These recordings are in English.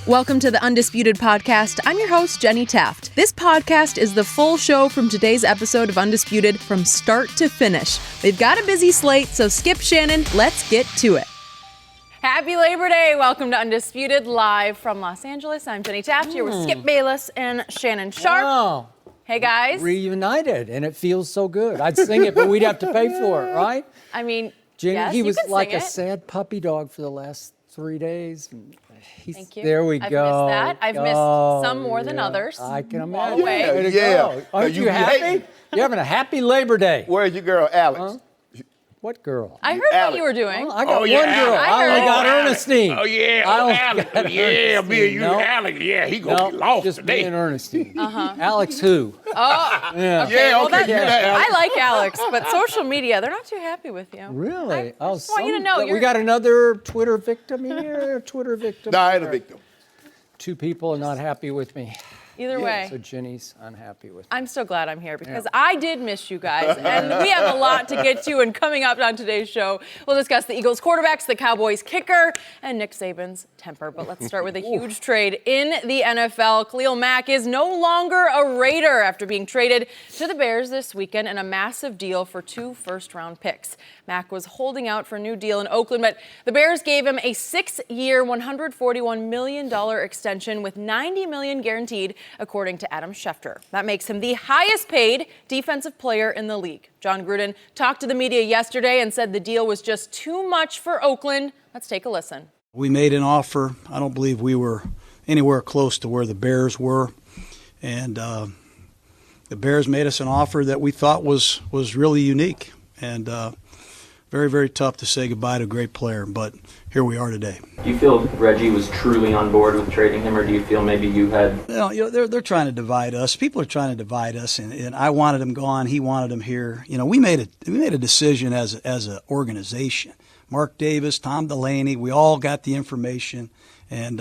Welcome to the Undisputed podcast. I'm your host, Jenny Taft. This podcast is the full show from today's episode of Undisputed from start to finish. We've got a busy slate, so skip Shannon. Let's get to it. Happy Labor Day. Welcome to Undisputed, live from Los Angeles. I'm Jenny Taft here with Skip Bayless and Shannon Sharpe. Wow. Hey, guys. Reunited, and it feels so good. I'd sing it, but we'd have to pay for it, right? I mean, Jenny, yes, he was you can like sing a it. sad puppy dog for the last 3 days. Thank you. There we I've go. missed that. I've missed some more than others. I can All imagine. the way. Way to Yeah. go. Aren't you happy? hating. You're having a happy Labor Day. Where's your girl, Alex? Huh? What girl? I heard what Alex. you were doing. I got Oh, yeah, one girl. Alex. I I only heard. got Alex. Ernestine. Oh, yeah. I Oh, only Alex. got Yeah, me and you, Ernestine. Alex. Yeah, he gonna be lost just today. me and Ernestine. Alex who? Oh, Yeah. okay. Yeah, Well, okay, do that, Alex. I like Alex, but social media, they're not too happy with you. Really? I just want you to know. We got another Twitter victim here. Twitter victim. No, I ain't a here. victim. 2 people are not happy with me. Either way. So Jenny's unhappy with me. I'm so glad I'm here because I did miss you guys, and we have a lot to get to. And coming up on today's show, we'll discuss the Eagles quarterbacks, the Cowboys kicker, and Nick Saban's temper. But let's start with a huge trade in the NFL. Khalil Mack is no longer a Raider after being traded to the Bears this weekend in a massive deal for 2 first-round picks. Mack was holding out for a new deal in Oakland, but the Bears gave him a 6-year, $141 million extension with $90 million guaranteed, according to Adam Schefter. That makes him the highest-paid defensive player in the league. John Gruden talked to the media yesterday and said the deal was just too much for Oakland. Let's take a listen. We made an offer. I don't believe we were anywhere close to where the Bears were. And the Bears made us an offer that we thought was really unique. And very, very tough to say goodbye to a great player, but here we are today. Do you feel Reggie was truly on board with trading him, or do you feel maybe you had... They're trying to divide us. People are trying to divide us, and I wanted him gone. He wanted him here. We made a decision as an organization. Mark Davis, Tom Delaney, we all got the information, and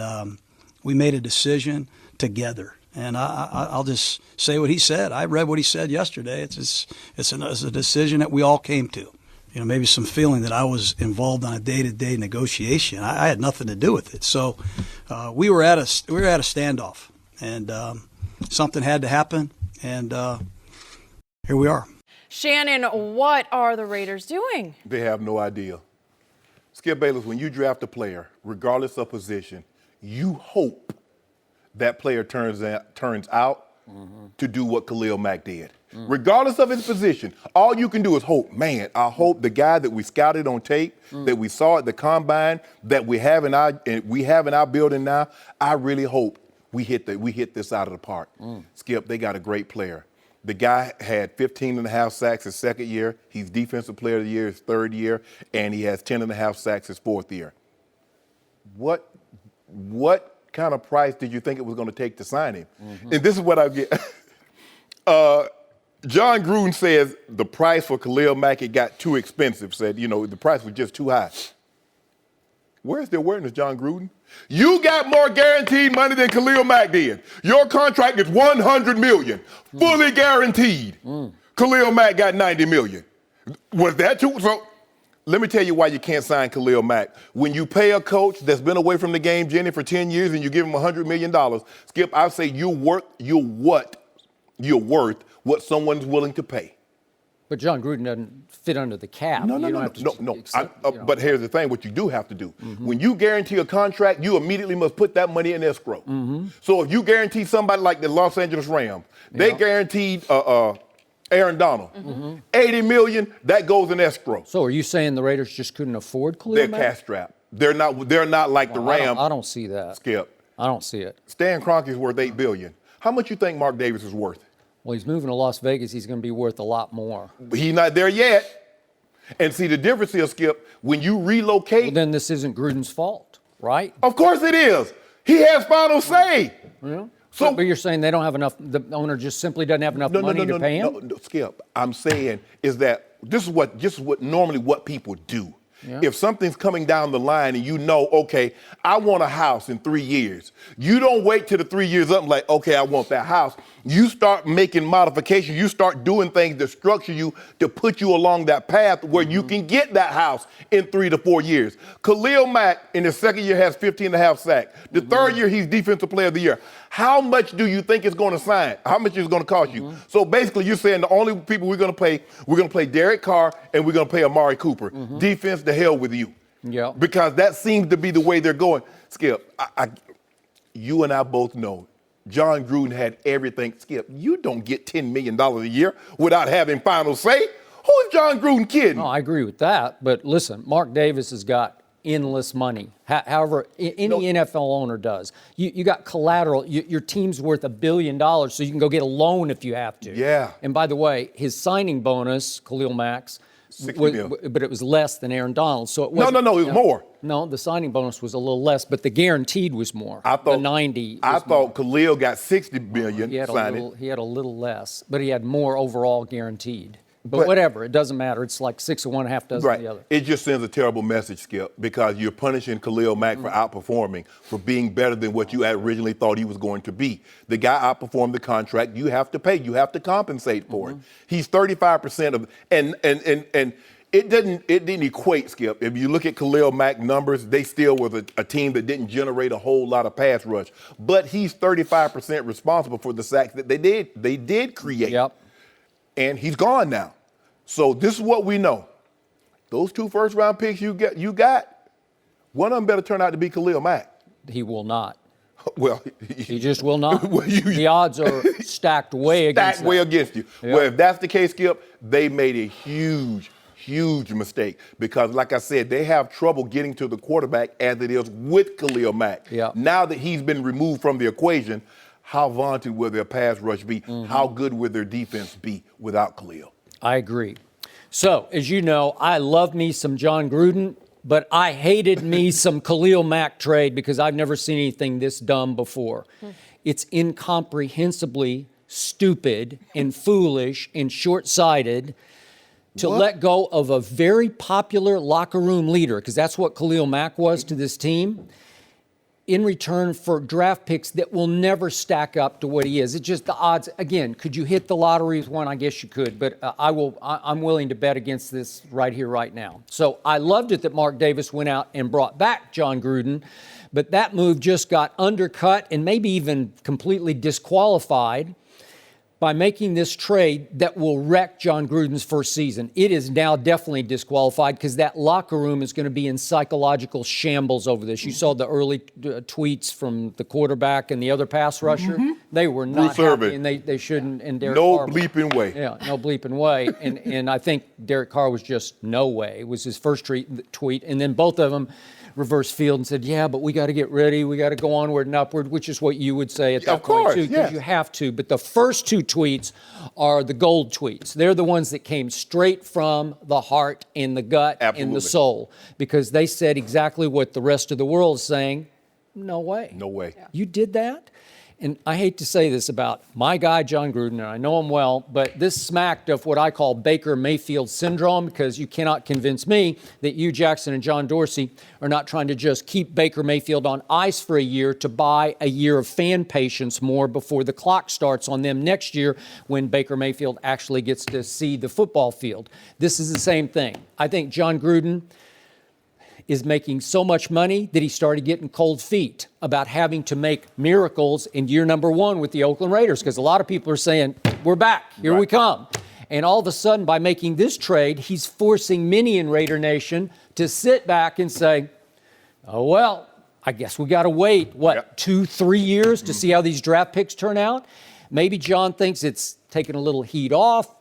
we made a decision together. And I'll just say what he said. I read what he said yesterday. It's a decision that we all came to. Maybe some feeling that I was involved on a day-to-day negotiation. I had nothing to do with it. So we were at a standoff, and something had to happen, and here we are. Shannon, what are the Raiders doing? They have no idea. Skip Bayless, when you draft a player, regardless of position, you hope that player turns out to do what Khalil Mack did. Regardless of his position, all you can do is hope. Man, I hope the guy that we scouted on tape, that we saw at the combine, that we have in our building now, I really hope we hit this out of the park. Skip, they got a great player. The guy had 15 and a half sacks his second year. He's Defensive Player of the Year his third year, and he has 10 and a half sacks his fourth year. What kind of price did you think it was going to take to sign him? And this is what I get. John Gruden says the price for Khalil Mack, it got too expensive, said, the price was just too high. Where's the awareness, John Gruden? You got more guaranteed money than Khalil Mack did. Your contract is $100 million, fully guaranteed. Khalil Mack got $90 million. Was that too? So let me tell you why you can't sign Khalil Mack. When you pay a coach that's been away from the game, Jenny, for 10 years and you give him $100 million, Skip, I say you're worth what someone's willing to pay. But John Gruden doesn't fit under the cap. No. But here's the thing, what you do have to do. When you guarantee a contract, you immediately must put that money in escrow. So if you guarantee somebody like the Los Angeles Rams, they guaranteed Aaron Donald, $80 million, that goes in escrow. So are you saying the Raiders just couldn't afford Khalil They're Mack? cash strapped. They're not like the Rams. I don't see that. Skip. I don't see it. Stan Kroenke's worth $8 billion. How much you think Mark Davis is worth? Well, he's moving to Las Vegas. He's going to be worth a lot more. He's not there yet. And see, the difference is, Skip, when you relocate. Well, then this isn't Gruden's fault, right? Of course it is. He has final say. Yeah. So, but you're saying they don't have enough, the owner just simply doesn't have enough money to pay him? No, Skip. I'm saying is that this is what normally what people do. Yeah. If something's coming down the line and you know, okay, I want a house in 3 years. You don't wait till the 3 years up and like, okay, I want that house. You start making modifications. You start doing things that structure you to put you along that path where you can get that house in 3 to 4 years. Khalil Mack in his second year has 15.5 sacks. The third year he's Defensive Player of the Year. How much do you think it's going to sign? How much is it going to cost you? So basically you're saying the only people we're going to play Derek Carr and we're going to play Amari Cooper. Defense, the hell with you. Yeah. Because that seems to be the way they're going. Skip, you and I both know John Gruden had everything. Skip, you don't get $10 million a year without having final say. Who is John Gruden kidding? No, I agree with that. But listen, Mark Davis has got endless money. However, any NFL owner does. You got collateral. Your team's worth $1 billion, so you can go get a loan if you have to. Yeah. And by the way, his signing bonus, Khalil Mack's, but it was less than Aaron Donald's. So it wasn't, No, it was more. No, the signing bonus was a little less, but the guaranteed was more. I thought the 90. I thought Khalil got $60 million. He had a little less, but he had more overall guaranteed. But But- whatever, it doesn't matter. It's like 6 of one, half dozen of the other. It just sends a terrible message, Skip, because you're punishing Khalil Mack for outperforming, for being better than what you originally thought he was going to be. The guy outperformed the contract. You have to pay. You have to compensate for it. He's 35% of, and it didn't equate, Skip. If you look at Khalil Mack numbers, they still was a team that didn't generate a whole lot of pass rush. But he's 35% responsible for the sacks that they did create. Yep. And he's gone now. So this is what we know. Those 2 first-round picks you got, one of them better turn out to be Khalil Mack. He will not. Well, He just will not. Well, The odds are stacked way against stacked way that. against you. Yeah. Well, if that's the case, Skip, they made a huge mistake because, like I said, they have trouble getting to the quarterback as it is with Khalil Mack. Yeah. Now that he's been removed from the equation, how vaunted will their pass rush be? How good will their defense be without Khalil? I agree. So, as you know, I love me some John Gruden, but I hated me some Khalil Mack trade because I've never seen anything this dumb before. It's incomprehensibly stupid and foolish and short-sighted to let go of a very popular locker room leader, because that's what Khalil Mack was to this team, in return for draft picks that will never stack up to what he is. It's just the odds. Again, could you hit the lottery with one? I guess you could, but I'm willing to bet against this right here, right now. So I loved it that Mark Davis went out and brought back John Gruden, but that move just got undercut and maybe even completely disqualified by making this trade that will wreck John Gruden's first season. It is now definitely disqualified because that locker room is going to be in psychological shambles over this. You saw the early tweets from the quarterback and the other pass rusher. They were not happy, and they shouldn't. And Derek Carr, bleeping way. Yeah, no bleeping way. And I think Derek Carr was just no way. It was his first tweet. And then both of them reverse field and said, yeah, but we got to get ready. We got to go onward and upward, which is what you would say at that point, too, because you have to. But the first 2 tweets are the gold tweets. They're the ones that came straight from the heart and the gut and the soul, because they said exactly what the rest of the world is saying. No way. No way. You did that? And I hate to say this about my guy, John Gruden, and I know him well, but this smacked of what I call Baker Mayfield syndrome, because you cannot convince me that you, Jackson, and John Dorsey are not trying to just keep Baker Mayfield on ice for a year to buy a year of fan patience more before the clock starts on them next year when Baker Mayfield actually gets to see the football field. This is the same thing. I think John Gruden is making so much money that he started getting cold feet about having to make miracles in year number 1 with the Oakland Raiders, because a lot of people are saying, we're back, here we come. And all of a sudden, by making this trade, he's forcing many in Raider Nation to sit back and say, oh, well, I guess we got to wait, 2-3 years to see how these draft picks turn out? Maybe John thinks it's taking a little heat off,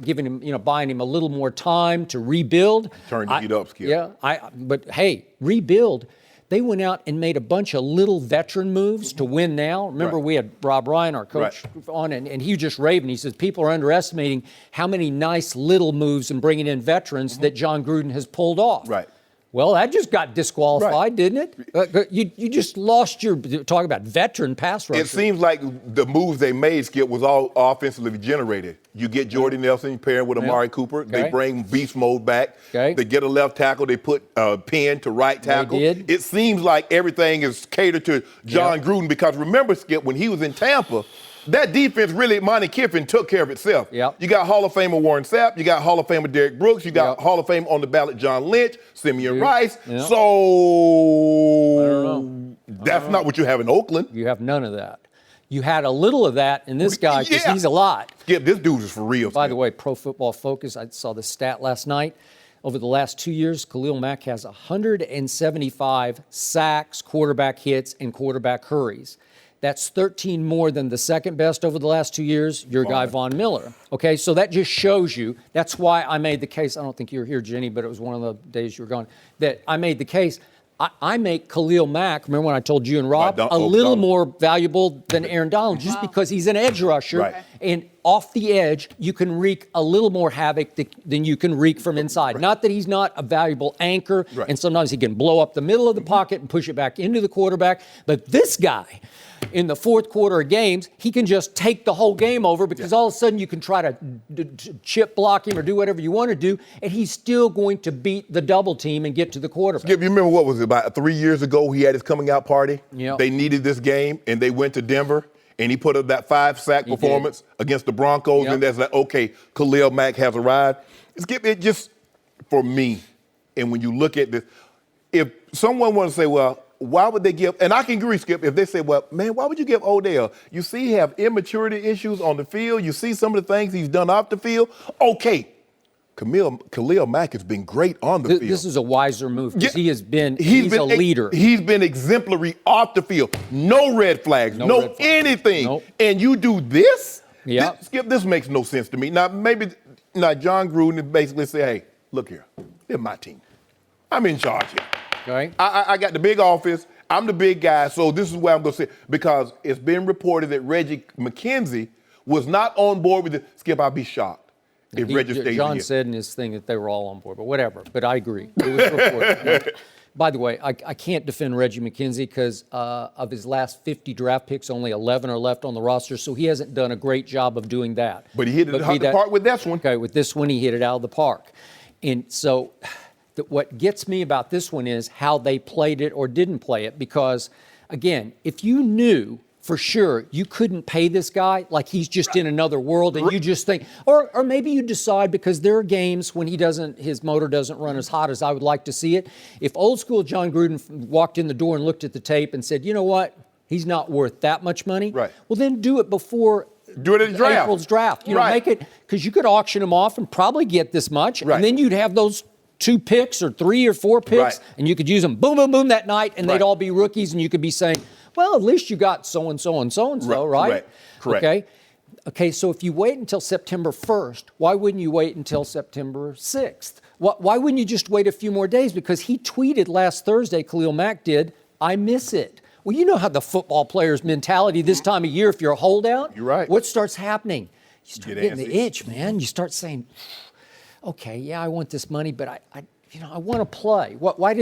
giving him, buying him a little more time to rebuild. Turn the heat up, Skip. Yeah, but hey, rebuild. They went out and made a bunch of little veteran moves to win now. Remember, we had Rob Ryan, our coach, on, and he just raved. He says people are underestimating how many nice little moves and bringing in veterans that John Gruden has pulled off. Right. Well, that just got disqualified, didn't it? You just lost your, talking about veteran pass rusher. It seems like the moves they made, Skip, was all offensively generated. You get Jordy Nelson, you pair him with Amari Cooper. They bring beast mode back. They get a left tackle. They put Penn to right tackle. They did. It seems like everything is catered to John Gruden because remember, Skip, when he was in Tampa, that defense really, Monty Kiffin took care of itself. Yep. You got Hall of Famer Warren Sapp. You got Hall of Famer Derek Brooks. You got Hall of Fame on the ballot John Lynch, Simeon Rice. So I don't know. That's not what you have in Oakland. You have none of that. You had a little of that in this guy because he's a lot. Skip, this dude is for real. By the way, Pro Football Focus, I saw the stat last night. Over the last 2 years, Khalil Mack has 175 sacks, quarterback hits, and quarterback hurries. That's 13 more than the second best over the last 2 years, your guy Von Miller. Okay, so that just shows you. That's why I made the case. I don't think you were here, Jenny, but it was one of the days you were gone, that I made the case. I make Khalil Mack, remember when I told you and Rob, a little more valuable than Aaron Donald just because he's an edge rusher. Right. And off the edge, you can wreak a little more havoc than you can wreak from inside. Not that he's not a valuable anchor, and sometimes he can blow up the middle of the pocket and push it back into the quarterback. But this guy, in the fourth quarter of games, he can just take the whole game over because all of a sudden you can try to chip block him or do whatever you want to do, and he's still going to beat the double team and get to the quarterback. Skip, you remember what was it, about 3 years ago he had his coming out party? Yep. They needed this game, and they went to Denver, and he put up that 5-sack performance against the Broncos, and that's like, okay, Khalil Mack has arrived. Skip, it just, for me, and when you look at this, if someone wants to say, well, why would they give, and I can agree, Skip, if they say, well, man, why would you give Odell? You see he have immaturity issues on the field. You see some of the things he's done off the field. Okay, Khalil Mack has been great on the field. This is a wiser move because he's a leader. He's been exemplary off the field. No red flags, no anything. Nope. And you do this? Yeah. Skip, this makes no sense to me. Now, John Gruden basically say, hey, look here, they're my team. I'm in charge here. Right. I got the big office. I'm the big guy, so this is where I'm going to say, because it's been reported that Reggie McKenzie was not on board with it. Skip, I'd be shocked if Reggie stayed John here. said in his thing that they were all on board, but whatever. But I agree. It was reported. By the way, I can't defend Reggie McKenzie because of his last 50 draft picks, only 11 are left on the roster, so he hasn't done a great job of doing that. But he hit it out the park with this one. Okay, with this one, he hit it out of the park. And so what gets me about this one is how they played it or didn't play it, because, again, if you knew for sure you couldn't pay this guy, like he's just in another world, and you just think, or maybe you decide because there are games when his motor doesn't run as hot as I would like to see it. If old school John Gruden walked in the door and looked at the tape and said, you know what, he's not worth that much money, well then do it before do it at the draft. April's draft. You know, make it, because you could auction him off and probably get this much, and then you'd have those 2 picks or 3 or 4 picks, and you could use them boom, boom, boom that night, and they'd all be rookies, and you could be saying, well, at least you got so-and-so and so-and-so, right? Correct. Okay, so if you wait until September 1st, why wouldn't you wait until September 6th? Why wouldn't you just wait a few more days? Because he tweeted last Thursday, Khalil Mack did, I miss it. Well, you know how the football player's mentality this time of year, if you're a holdout, you're right. What starts happening? You start getting the itch, man. You start saying, okay, yeah, I want this money, but I want to play. Why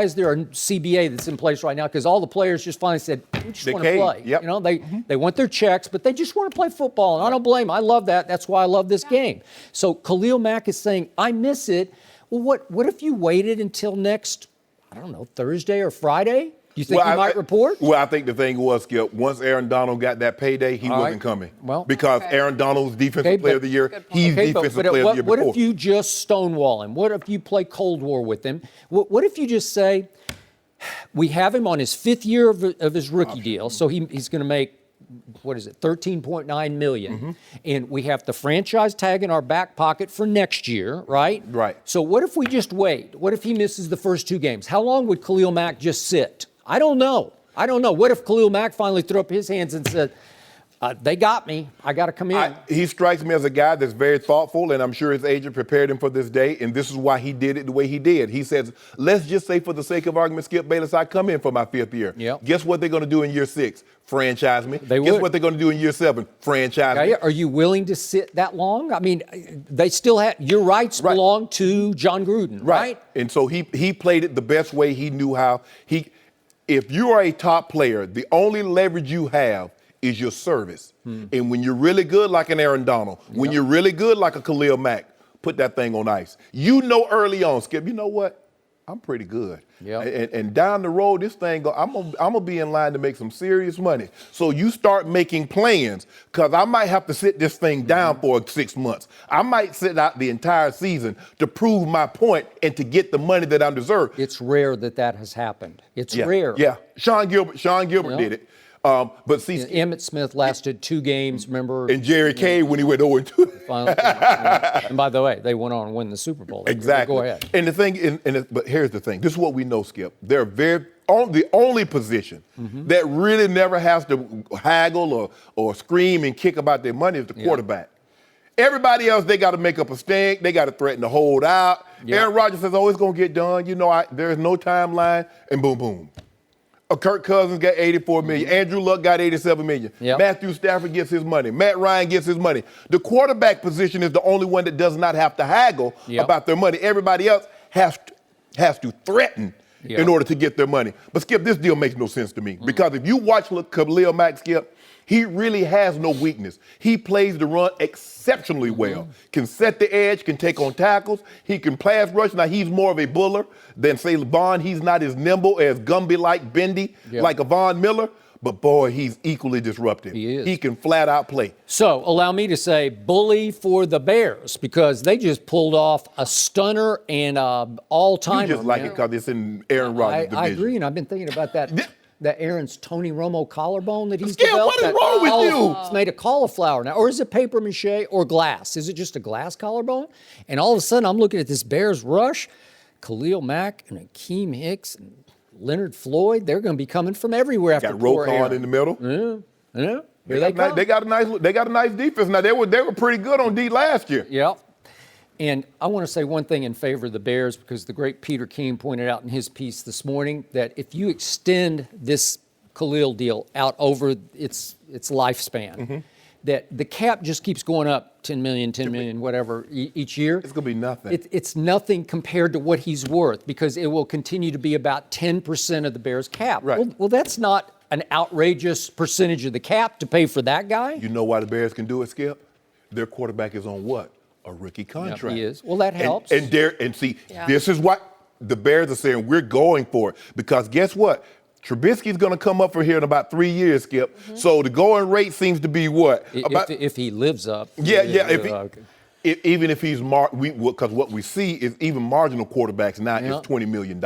is there a CBA that's in place right now? Because all the players just finally said, we just want to play. Yep. You know, they want their checks, but they just want to play football, and I don't blame them. I love that. That's why I love this game. So Khalil Mack is saying, I miss it. Well, what if you waited until next, I don't know, Thursday or Friday? You think he might report? Well, I think the thing was, Skip, once Aaron Donald got that payday, he wasn't coming. Well, because Aaron Donald's defensive player of the year, he's defensive player of the year before. What if you just stonewall him? What if you play Cold War with him? What if you just say, we have him on his 5th year of his rookie deal, so he's going to make, $13.9 million. And we have the franchise tag in our back pocket for next year, right? Right. So what if we just wait? What if he misses the first 2 games? How long would Khalil Mack just sit? I don't know. What if Khalil Mack finally threw up his hands and said, They got me. I got to come in. He strikes me as a guy that's very thoughtful, and I'm sure his agent prepared him for this day, and this is why he did it the way he did. He says, let's just say for the sake of argument, Skip Bayless, I come in for my 5th year. Yep. Guess what they're going to do in year 6? Franchise me. They Guess would. what they're going to do in year 7? Franchise me. Are you willing to sit that long? I mean, they still have your rights belong to John Gruden, right? And so he played it the best way he knew how. If you are a top player, the only leverage you have is your service. And when you're really good like an Aaron Donald, when you're really good like a Khalil Mack, put that thing on ice. You know early on, Skip, you know what? I'm pretty good. And down the road, this thing, I'm gonna be in line to make some serious money. So you start making plans, because I might have to sit this thing down for 6 months. I might sit out the entire season to prove my point and to get the money that I deserve. It's rare that has happened. It's rare. Yeah, Sean Gilbert did it. But see, Emmitt Smith lasted 2 games, remember? And Jerry Cave when he went 0-2. And by the way, they went on to win the Super Bowl. Exactly. Go ahead. And the thing, but here's the thing. This is what we know, Skip. They're the only position that really never has to haggle or scream and kick about their money is the quarterback. Everybody else, they got to make up a stink. They got to threaten to hold out. Aaron Rodgers says, it's going to get done. You know, there's no timeline, and boom, boom. Kirk Cousins got $84 million. Andrew Luck got $87 million. Matthew Stafford gets his money. Matt Ryan gets his money. The quarterback position is the only one that does not have to haggle about their money. Everybody else has to threaten in order to get their money. But, Skip, this deal makes no sense to me. Because if you watch Khalil Mack, Skip, he really has no weakness. He plays the run exceptionally well. Can set the edge, can take on tackles. He can pass rush. Now, he's more of a buller than, say, Vaughn. He's not as nimble, as Gumby-like, bendy, like a Von Miller. But, boy, he's equally disruptive. He is. He can flat out play. So, allow me to say bully for the Bears, because they just pulled off a stunner and all-timer. You just like it because it's in Aaron Rodgers' division. I agree, and I've been thinking about that. That Aaron's Tony Romo collarbone that he's Skip, developed. what is wrong with you? It's made of cauliflower now. Or is it paper mache or glass? Is it just a glass collarbone? And all of a sudden, I'm looking at this Bears rush. Khalil Mack and Akeem Hicks and Leonard Floyd, they're going to be coming from everywhere after poor Aaron. Got Roquan in the middle. Yeah. They got a nice defense. Now, they were pretty good on D last year. Yeah. And I want to say one thing in favor of the Bears, because the great Peter King pointed out in his piece this morning that if you extend this Khalil deal out over its lifespan, that the cap just keeps going up 10 million, whatever, each year. It's going to be nothing. It's nothing compared to what he's worth, because it will continue to be about 10% of the Bears' cap. Right. Well, that's not an outrageous percentage of the cap to pay for that guy. You know why the Bears can do it, Skip? Their quarterback is on what? A rookie contract. Yep, he is. Well, that helps. This is what the Bears are saying. We're going for it, because guess what? Trubisky's going to come up for here in about 3 years, Skip. So the going rate seems to be what? If he lives up. Even if he's because what we see is even marginal quarterbacks now is $20 million.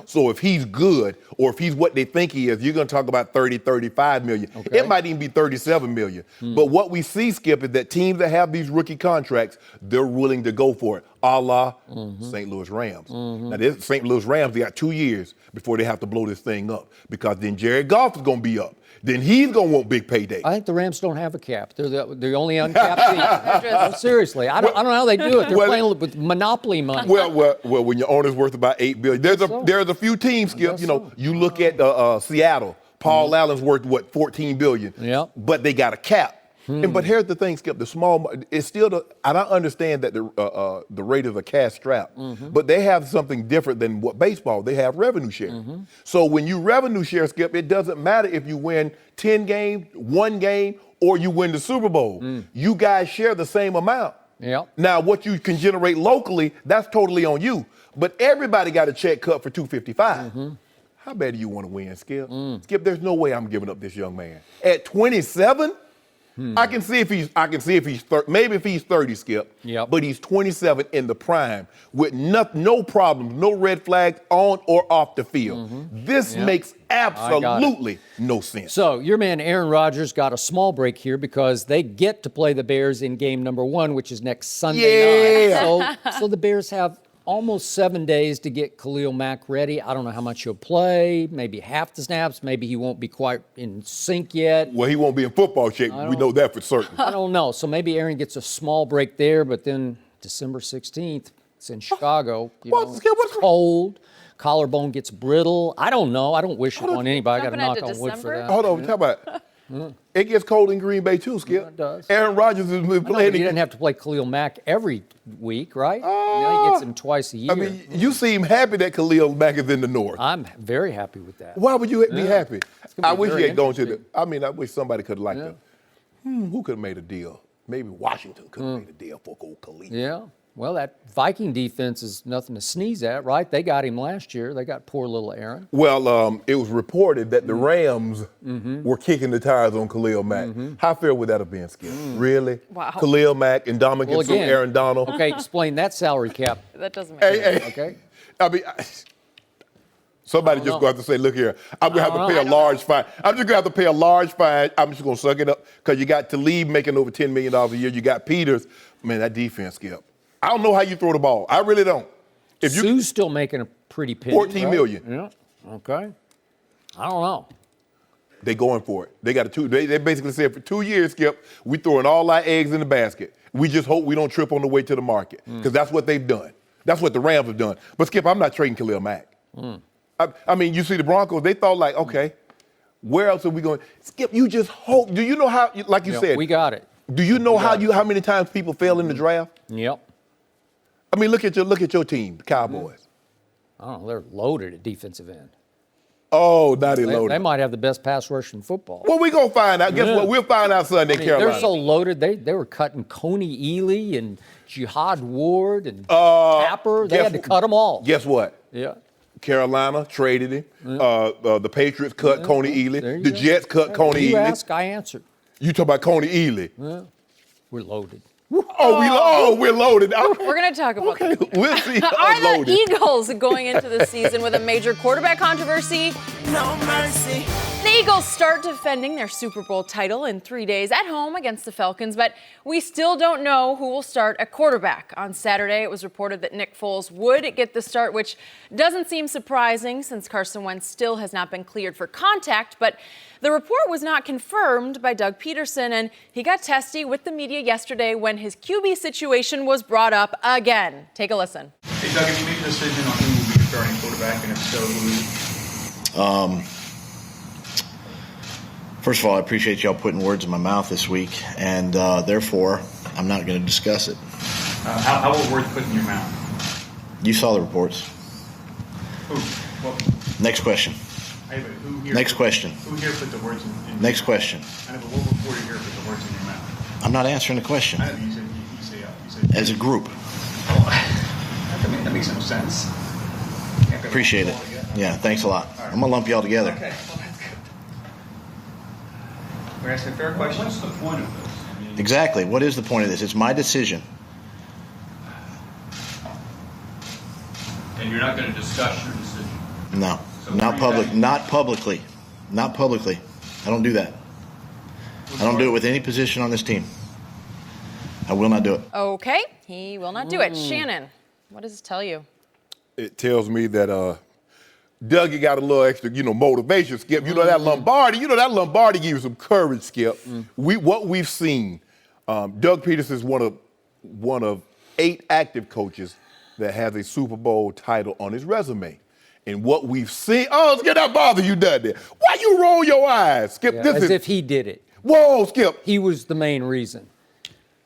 So if he's good, or if he's what they think he is, you're going to talk about 30, 35 million. It might even be 37 million. But what we see, Skip, is that teams that have these rookie contracts, they're willing to go for it, a la St. Louis Rams. Now, this St. Louis Rams, they got 2 years before they have to blow this thing up, because then Jared Goff is going to be up. Then he's going to want big payday. I think the Rams don't have a cap. They're the only uncapped team. No, seriously, I don't know how they do it. They're playing with monopoly money. Well, when your owner's worth about $8 billion, there's a few teams, Skip. You look at Seattle. Paul Allen's worth $14 billion. But they got a cap. But here's the thing, Skip. It's still I don't understand that the rate is a cash strap, but they have something different than what baseball. They have revenue share. So when you revenue share, Skip, it doesn't matter if you win 10 games, 1 game, or you win the Super Bowl. You guys share the same amount. Now, what you can generate locally, that's totally on you. But everybody got a check cut for $255. How bad do you want to win, Skip? Skip, there's no way I'm giving up this young man at 27. I can see if he's maybe if he's 30, Skip. But he's 27 in the prime with no problems, no red flags on or off the field. This makes absolutely no sense. So your man Aaron Rodgers got a small break here because they get to play the Bears in game number 1, which is next Sunday night. So the Bears have almost 7 days to get Khalil Mack ready. I don't know how much he'll play, maybe half the snaps, maybe he won't be quite in sync yet. Well, he won't be in football shape. We know that for certain. I don't know. So maybe Aaron gets a small break there, but then December 16th, it's in Chicago. It's cold. Collarbone gets brittle. I don't know. I don't wish it on anybody. I got to knock on wood for that. Hold on, talk about it gets cold in Green Bay too, Skip. It does. Aaron Rodgers has been playing. He didn't have to play Khalil Mack every week, right? Now he gets him twice a year. I mean, you seem happy that Khalil Mack is in the North. I'm very happy with that. Why would you be happy? I wish he had gone to interesting. I wish somebody could have liked him. Who could have made a deal? Maybe Washington could have made a deal for old Khalil. Yeah. Well, that Viking defense is nothing to sneeze at, right? They got him last year. They got poor little Aaron. Well, it was reported that the Rams were kicking the tires on Khalil Mack. How fair would that have been, Skip? Really? Wow. Khalil Mack and Dominican Aaron Donald. Okay, explain that salary cap. That doesn't make sense. Okay. I mean, somebody just going to have to say, look here, I'm going to have to pay a large fine. I'm just going to have to pay a large fine. I'm just going to suck it up because you got Talib making over $10 million a year. You got Peters. Man, that defense, Skip. I don't know how you throw the ball. I really don't. Sue's still making a pretty penny. $14 million. Yeah. Okay. I don't know. They going for it. They got they basically said for 2 years, Skip, we throwing all our eggs in the basket. We just hope we don't trip on the way to the market because that's what they've done. That's what the Rams have done. But Skip, I'm not trading Khalil Mack. I mean, you see the Broncos, they thought like, okay, where else are we going? Skip, you just hope. Do you know how, like you said. We got it. Do you know how many times people fail in the draft? Yep. I mean, look at your team, the Cowboys. I don't know. They're loaded at defensive end. Oh, now they loaded. They might have the best pass rush in football. Well, we're going to find out. Guess what? We'll find out Sunday, Carolina. They're so loaded. They were cutting Coney Ely and Jihad Ward and Tapper. They had to cut them all. Guess what? Yeah. Carolina traded him. The Patriots cut Coney Ely. The Jets cut Coney You Ely. ask, I answered. You talk about Coney Ely. Yeah. We're loaded. We're loaded. We're going to talk about that. We'll see. Are the Eagles going into the season with a major quarterback controversy? No mercy. The Eagles start defending their Super Bowl title in 3 days at home against the Falcons, but we still don't know who will start at quarterback. On Saturday, it was reported that Nick Foles would get the start, which doesn't seem surprising since Carson Wentz still has not been cleared for contact, but the report was not confirmed by Doug Peterson, and he got testy with the media yesterday when his QB situation was brought up again. Take a listen. Hey, Doug, have you made a decision on who will be starting quarterback, and if so, who is it? First of all, I appreciate y'all putting words in my mouth this week, and therefore, I'm not going to discuss it. How were words put in your mouth? You saw the reports. Who? Well, Next question. hey, but who here? Next question. Who here put the words in? Next question. I know, but what reporter here put the words in your mouth? I'm not answering the question. I know you said. As a group. Oh, that makes no sense. Appreciate it. Yeah, thanks a lot. I'm going to lump y'all together. Okay, well, that's good. We're asking a fair question. What's the point of this? I mean, Exactly. What is the point of this? It's my decision. And you're not going to discuss your decision? No. So Not are you public. guys- Not publicly. Not publicly. I don't do that. I don't do it with any position on this team. I will not do it. Okay, he will not do it. Shannon, what does this tell you? It tells me that Dougie got a little extra, motivation, Skip. You know that Lombardi gives you some courage, Skip. What we've seen, Doug Peterson is one of 8 active coaches that has a Super Bowl title on his resume. And what we've seen, Skip, that bother you, doesn't it? Why you roll your eyes, Skip? Yeah, as if he did it. Whoa, Skip. He was the main reason.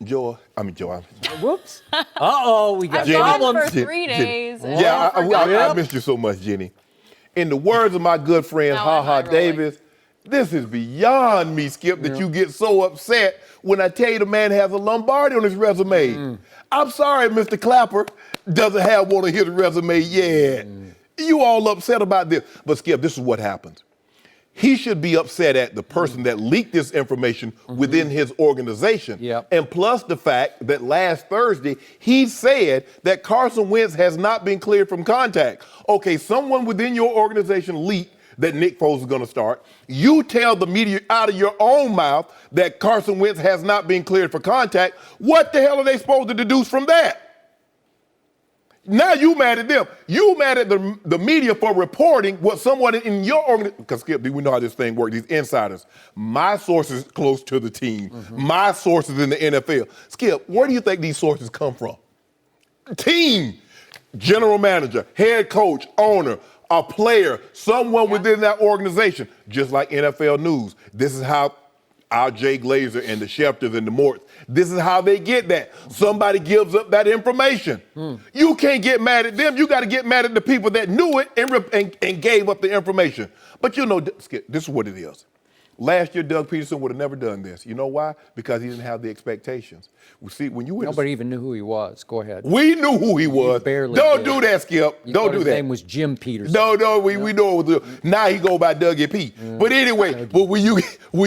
Joe. Whoops. Uh-oh, we got I've gone problems. for 3 days. Yeah, I missed you so much, Jenny. In the words of my good friend, Now Ha am I Ha rolling? Davis, this is beyond me, Skip, that you get so upset when I tell you the man has a Lombardi on his resume. I'm sorry, Mr. Clapper doesn't have one on his resume yet. You all upset about this. But, Skip, this is what happens. He should be upset at the person that leaked this information within his organization. Yep. And plus the fact that last Thursday, he said that Carson Wentz has not been cleared from contact. Okay, someone within your organization leaked that Nick Foles is going to start. You tell the media out of your own mouth that Carson Wentz has not been cleared for contact. What the hell are they supposed to deduce from that? Now you mad at them. You mad at the media for reporting what someone in your organization, because Skip, we know how this thing works, these insiders. My sources close to the team. My sources in the NFL. Skip, where do you think these sources come from? Team, general manager, head coach, owner, a player, someone within that organization, just like NFL News. This is how our Jay Glazer and the Schefters and the Morts, this is how they get that. Somebody gives up that information. You can't get mad at them. You got to get mad at the people that knew it and gave up the information. But you know, Skip, this is what it is. Last year, Doug Peterson would have never done this. You know why? Because he didn't have the expectations. See, when you Nobody even knew who he was. Go ahead. We knew who he was. Barely Don't did. do that, Skip. You Don't thought do his that. name was Jim Peterson. No, we know it was. Now he go by Dougie P. But anyway, but when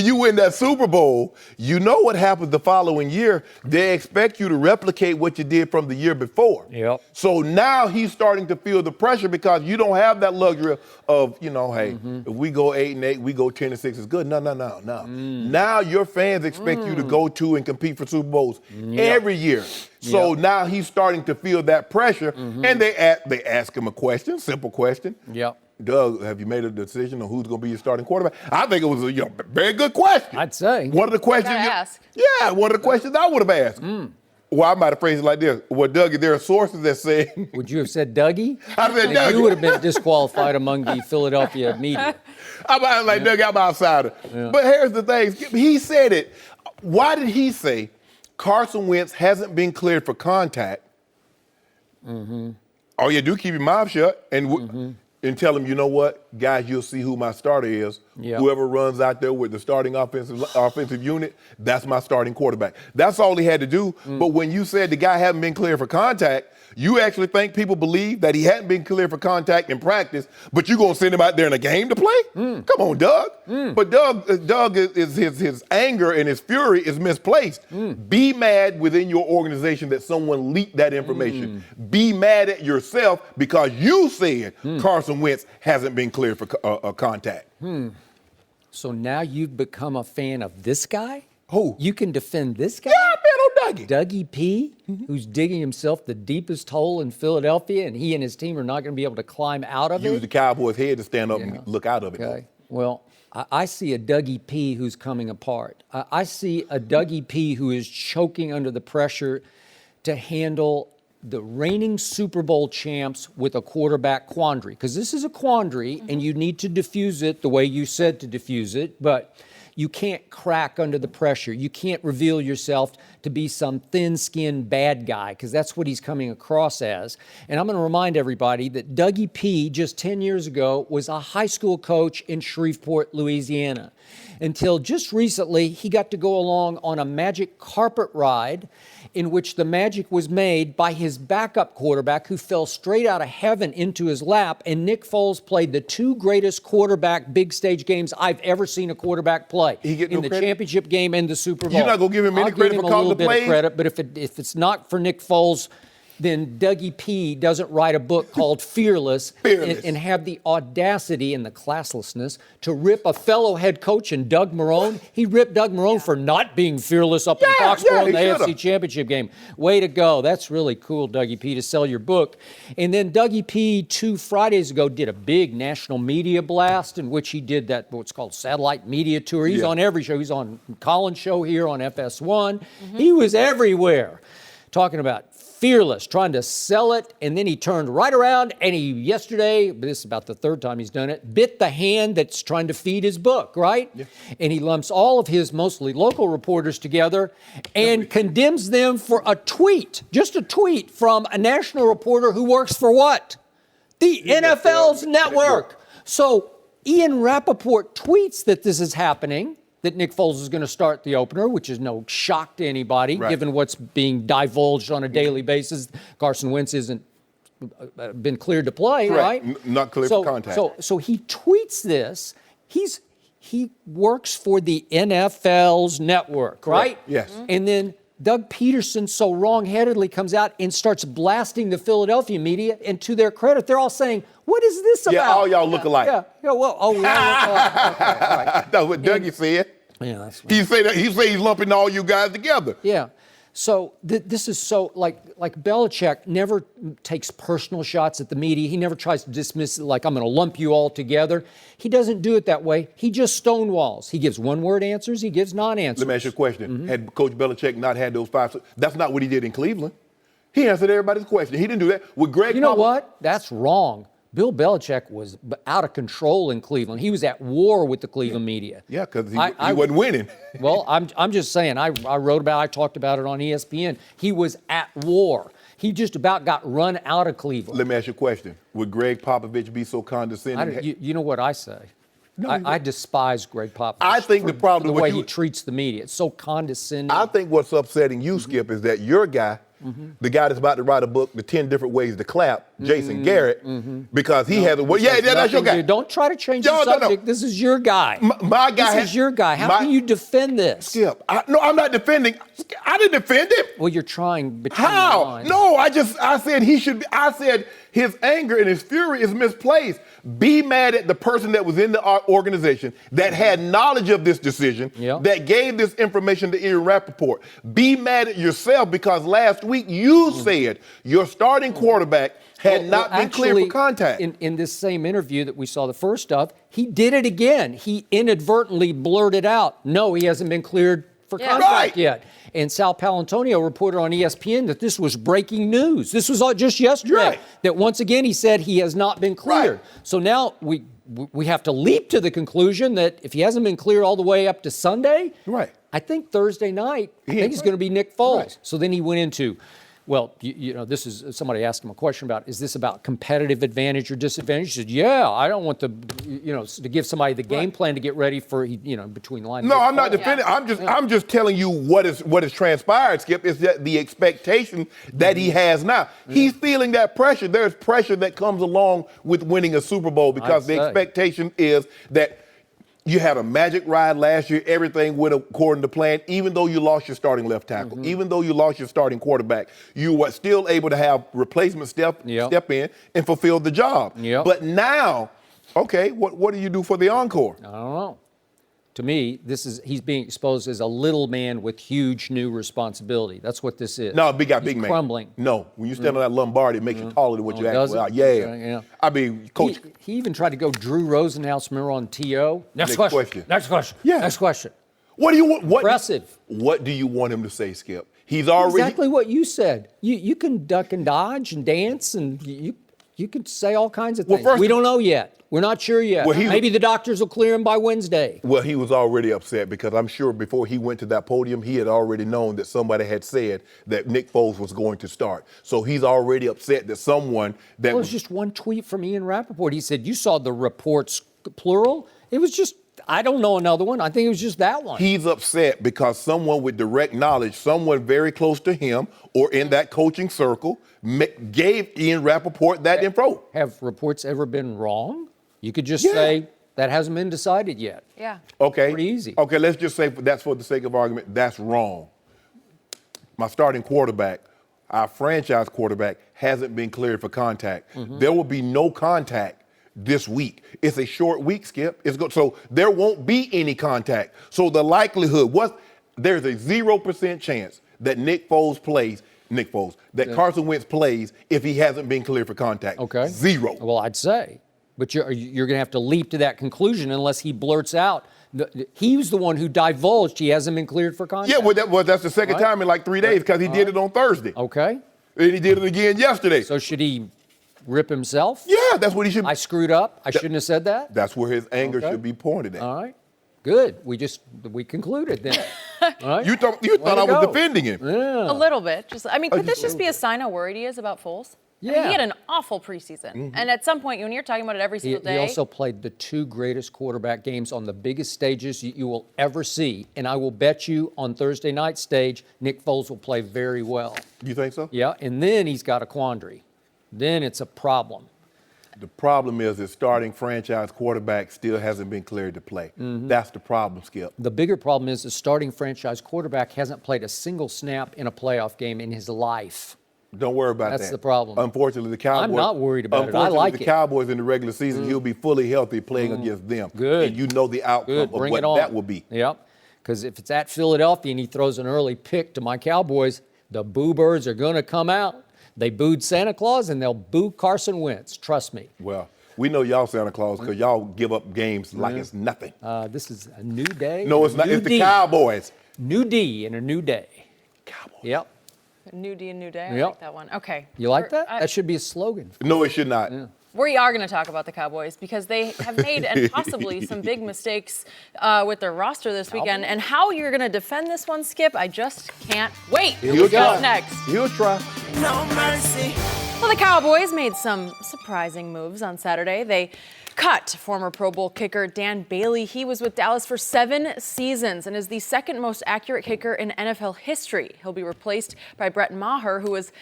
you win that Super Bowl, you know what happens the following year. They expect you to replicate what you did from the year before. Yep. So now he's starting to feel the pressure because you don't have that luxury of, you know, hey, if we go 8-8, we go 10-6, it's good. No. Now your fans expect you to go to and compete for Super Bowls every year. So now he's starting to feel that pressure, and they ask him a question, simple question. Yep. Doug, have you made a decision on who's going to be your starting quarterback? I think it was a very good question. I'd say. One of the questions. Ask. Yeah, one of the questions I would have asked. Well, I might have phrased it like this. Well, Dougie, there are sources that say. Would you have said Dougie? I said Dougie. You would have been disqualified among the Philadelphia media. I'm like, Dougie, I'm outsider. Yeah. But here's the thing. He said it. Why did he say Carson Wentz hasn't been cleared for contact? All you do, keep your mouth shut and tell him, you know what, guys, you'll see who my starter is. Yep. Whoever runs out there with the starting offensive unit, that's my starting quarterback. That's all he had to do. But when you said the guy hadn't been cleared for contact, you actually think people believe that he hadn't been cleared for contact in practice, but you're going to send him out there in a game to play? Come on, Doug. But Doug is his anger and his fury is misplaced. Be mad within your organization that someone leaked that information. Be mad at yourself because you said Carson Wentz hasn't been cleared for contact. So now you've become a fan of this guy? Who? You can defend this guy? Yeah, I bet on Dougie. Dougie P, who's digging himself the deepest hole in Philadelphia, and he and his team are not going to be able to climb out of Use it? the Cowboys' head to stand up and look out of it. Okay. Well, I see a Dougie P who's coming apart. I see a Dougie P who is choking under the pressure to handle the reigning Super Bowl champs with a quarterback quandary. Because this is a quandary, and you need to diffuse it the way you said to diffuse it, but you can't crack under the pressure. You can't reveal yourself to be some thin-skinned bad guy, because that's what he's coming across as. And I'm going to remind everybody that Dougie P, just 10 years ago, was a high school coach in Shreveport, Louisiana. Until just recently, he got to go along on a magic carpet ride in which the magic was made by his backup quarterback who fell straight out of heaven into his lap, and Nick Foles played the two greatest quarterback big stage games I've ever seen a quarterback play. He get no in the credit? championship game and the Super Bowl. You're not going to give him any credit for calling the I'll give him a little bit plays? of credit, but if it's not for Nick Foles, then Dougie P doesn't write a book called Fearless, and have the audacity and the classlessness to rip a fellow head coach in Doug Marrone. He ripped Doug Marrone for not being fearless up in Foxborough in the AFC Championship game. Way to go. That's really cool, Dougie P, to sell your book. And then Dougie P, 2 Fridays ago, did a big national media blast in which he did that, what's called satellite media tour. He's on every show. He's on Colin's show here on FS1. He was everywhere talking about Fearless, trying to sell it, and then he turned right around and he yesterday, this is about the 3rd time he's done it, bit the hand that's trying to feed his book, right? Yeah. And he lumps all of his mostly local reporters together and condemns them for a tweet, just a tweet from a national reporter who works for what? The NFL's network. So Ian Rappaport tweets that this is happening, that Nick Foles is going to start the opener, which is no shock to anybody, given what's being divulged on a daily basis. Carson Wentz isn't been cleared to play, right? Not cleared for contact. So he tweets this. He works for the NFL's network, right? Yes. And then Doug Peterson so wrong-headedly comes out and starts blasting the Philadelphia media, and to their credit, they're all saying, what is this about? Yeah, all y'all look alike. Yeah, well, oh, yeah. Okay, all right. That's what Dougie said. Yeah, that's He say he's lumping all you guys together. Yeah. So this is so like Belichick never takes personal shots at the media. He never tries to dismiss it like I'm going to lump you all together. He doesn't do it that way. He just stonewalls. He gives one-word answers. He gives non-answers. Let me ask you a question. Had Coach Belichick not had those 5, that's not what he did in Cleveland. He answered everybody's question. He didn't do that. With Greg You know what? That's wrong. Bill Belichick was out of control in Cleveland. He was at war with the Cleveland media. Yeah, because he wasn't winning. Well, I'm just saying. I talked about it on ESPN. He was at war. He just about got run out of Cleveland. Let me ask you a question. Would Greg Popovich be so condescending? You know what I say? No, I despise Greg Popovich. I think the problem the with way he treats the media. It's so condescending. I think what's upsetting you, Skip, is that your guy, the guy that's about to write a book, The 10 Different Ways to Clap, Jason Garrett, because he has that's your guy. Don't try to change the subject. No. This is your guy. My guy. This is your guy. How can you defend this? Skip, I'm not defending. I didn't defend him. Well, you're trying between How? the lines. No, I said he should be. I said his anger and his fury is misplaced. Be mad at the person that was in the organization that had knowledge of this decision, that gave this information to Ian Rappaport. Be mad at yourself because last week you said your starting quarterback had not been cleared for contact. In this same interview that we saw the first of, he did it again. He inadvertently blurted out, no, he hasn't been cleared for contact yet. And Sal Palantonio reported on ESPN that this was breaking news. This was all just yesterday. That once again he said he has not been cleared. So now we have to leap to the conclusion that if he hasn't been cleared all the way up to Sunday, I think Thursday night, I think it's going to be Nick Foles. So then he went into, well, you know, this is, somebody asked him a question about, is this about competitive advantage or disadvantage? He said, yeah, I don't want to give somebody the game plan to get ready for, between the lines. No, I'm not defending. I'm just telling you what has transpired, Skip, is that the expectation that he has now. He's feeling that pressure. There's pressure that comes along with winning a Super Bowl because the expectation is that you had a magic ride last year. Everything went according to plan. Even though you lost your starting left tackle, even though you lost your starting quarterback, you were still able to have replacement step in and fulfill the job. But now, okay, what do you do for the encore? I don't know. To me, he's being exposed as a little man with huge new responsibility. That's what this is. No, big man. Crumbling. No, when you stand on that Lombardi, it makes you taller than what you actually are. Yeah. I mean, Coach. He even tried to go Drew Rosenhaus, remember, on TO. Next question. Next question. Yeah. Next question. What do you want? Impressive. What do you want him to say, Skip? He's already exactly what you said. You can duck and dodge and dance, and you can say all kinds of things. We don't know yet. We're not sure yet. Well, maybe the doctors will clear him by Wednesday. Well, he was already upset because I'm sure before he went to that podium, he had already known that somebody had said that Nick Foles was going to start. So he's already upset that someone that was just one tweet from Ian Rappaport. He said, you saw the reports, plural. It was just, I don't know another one. I think it was just that one. He's upset because someone with direct knowledge, someone very close to him or in that coaching circle, gave Ian Rappaport that info. Have reports ever been wrong? You could just say that hasn't been decided yet. Yeah. Okay. Pretty easy. Okay, let's just say that's for the sake of argument, that's wrong. My starting quarterback, our franchise quarterback, hasn't been cleared for contact. There will be no contact this week. It's a short week, Skip. So there won't be any contact. So the likelihood there's a 0% chance that Carson Wentz plays if he hasn't been cleared for contact. Okay. 0. Well, I'd say. But you're going to have to leap to that conclusion unless he blurts out. He was the one who divulged he hasn't been cleared for contact. Yeah, well, that's the second time in like 3 days because he did it on Thursday. Okay. And he did it again yesterday. So should he rip himself? Yeah, that's what he should. I screwed up. I shouldn't have said that. That's where his anger should be pointed at. All right. Good. We concluded then. All right. You thought I was defending him. A little bit. Could this just be a sign how worried he is about Foles? Yeah. I mean, he had an awful preseason. And at some point, when you're talking about it every single day. He also played the 2 greatest quarterback games on the biggest stages you will ever see. And I will bet you on Thursday night stage, Nick Foles will play very well. You think so? Yeah. And then he's got a quandary. Then it's a problem. The problem is his starting franchise quarterback still hasn't been cleared to play. That's the problem, Skip. The bigger problem is the starting franchise quarterback hasn't played a single snap in a playoff game in his life. Don't worry about that. That's the problem. Unfortunately, the Cowboys. I'm not worried about it. I like it. The Cowboys in the regular season, he'll be fully healthy playing against them. Good. And you know the outcome of what that will be. Yep. Because if it's at Philadelphia and he throws an early pick to my Cowboys, the boo birds are going to come out. They booed Santa Claus, and they'll boo Carson Wentz. Trust me. Well, we know y'all Santa Claus because y'all give up games like it's nothing. This is a new day. No, it's not. It's the Cowboys. New D and a new day. Cowboys. Yep. New D and new day. I Yep. like that one. Okay. You like that? That should be a slogan. No, it should not. Yeah. We are going to talk about the Cowboys because they have made and possibly some big mistakes with their roster this weekend. And how you're going to defend this one, Skip, I just can't wait. He'll try. Next. He'll try. No mercy. Well, the Cowboys made some surprising moves on Saturday. They cut former Pro Bowl kicker Dan Bailey. He was with Dallas for 7 seasons and is the second most accurate kicker in NFL history. He'll be replaced by Brett Maher, who was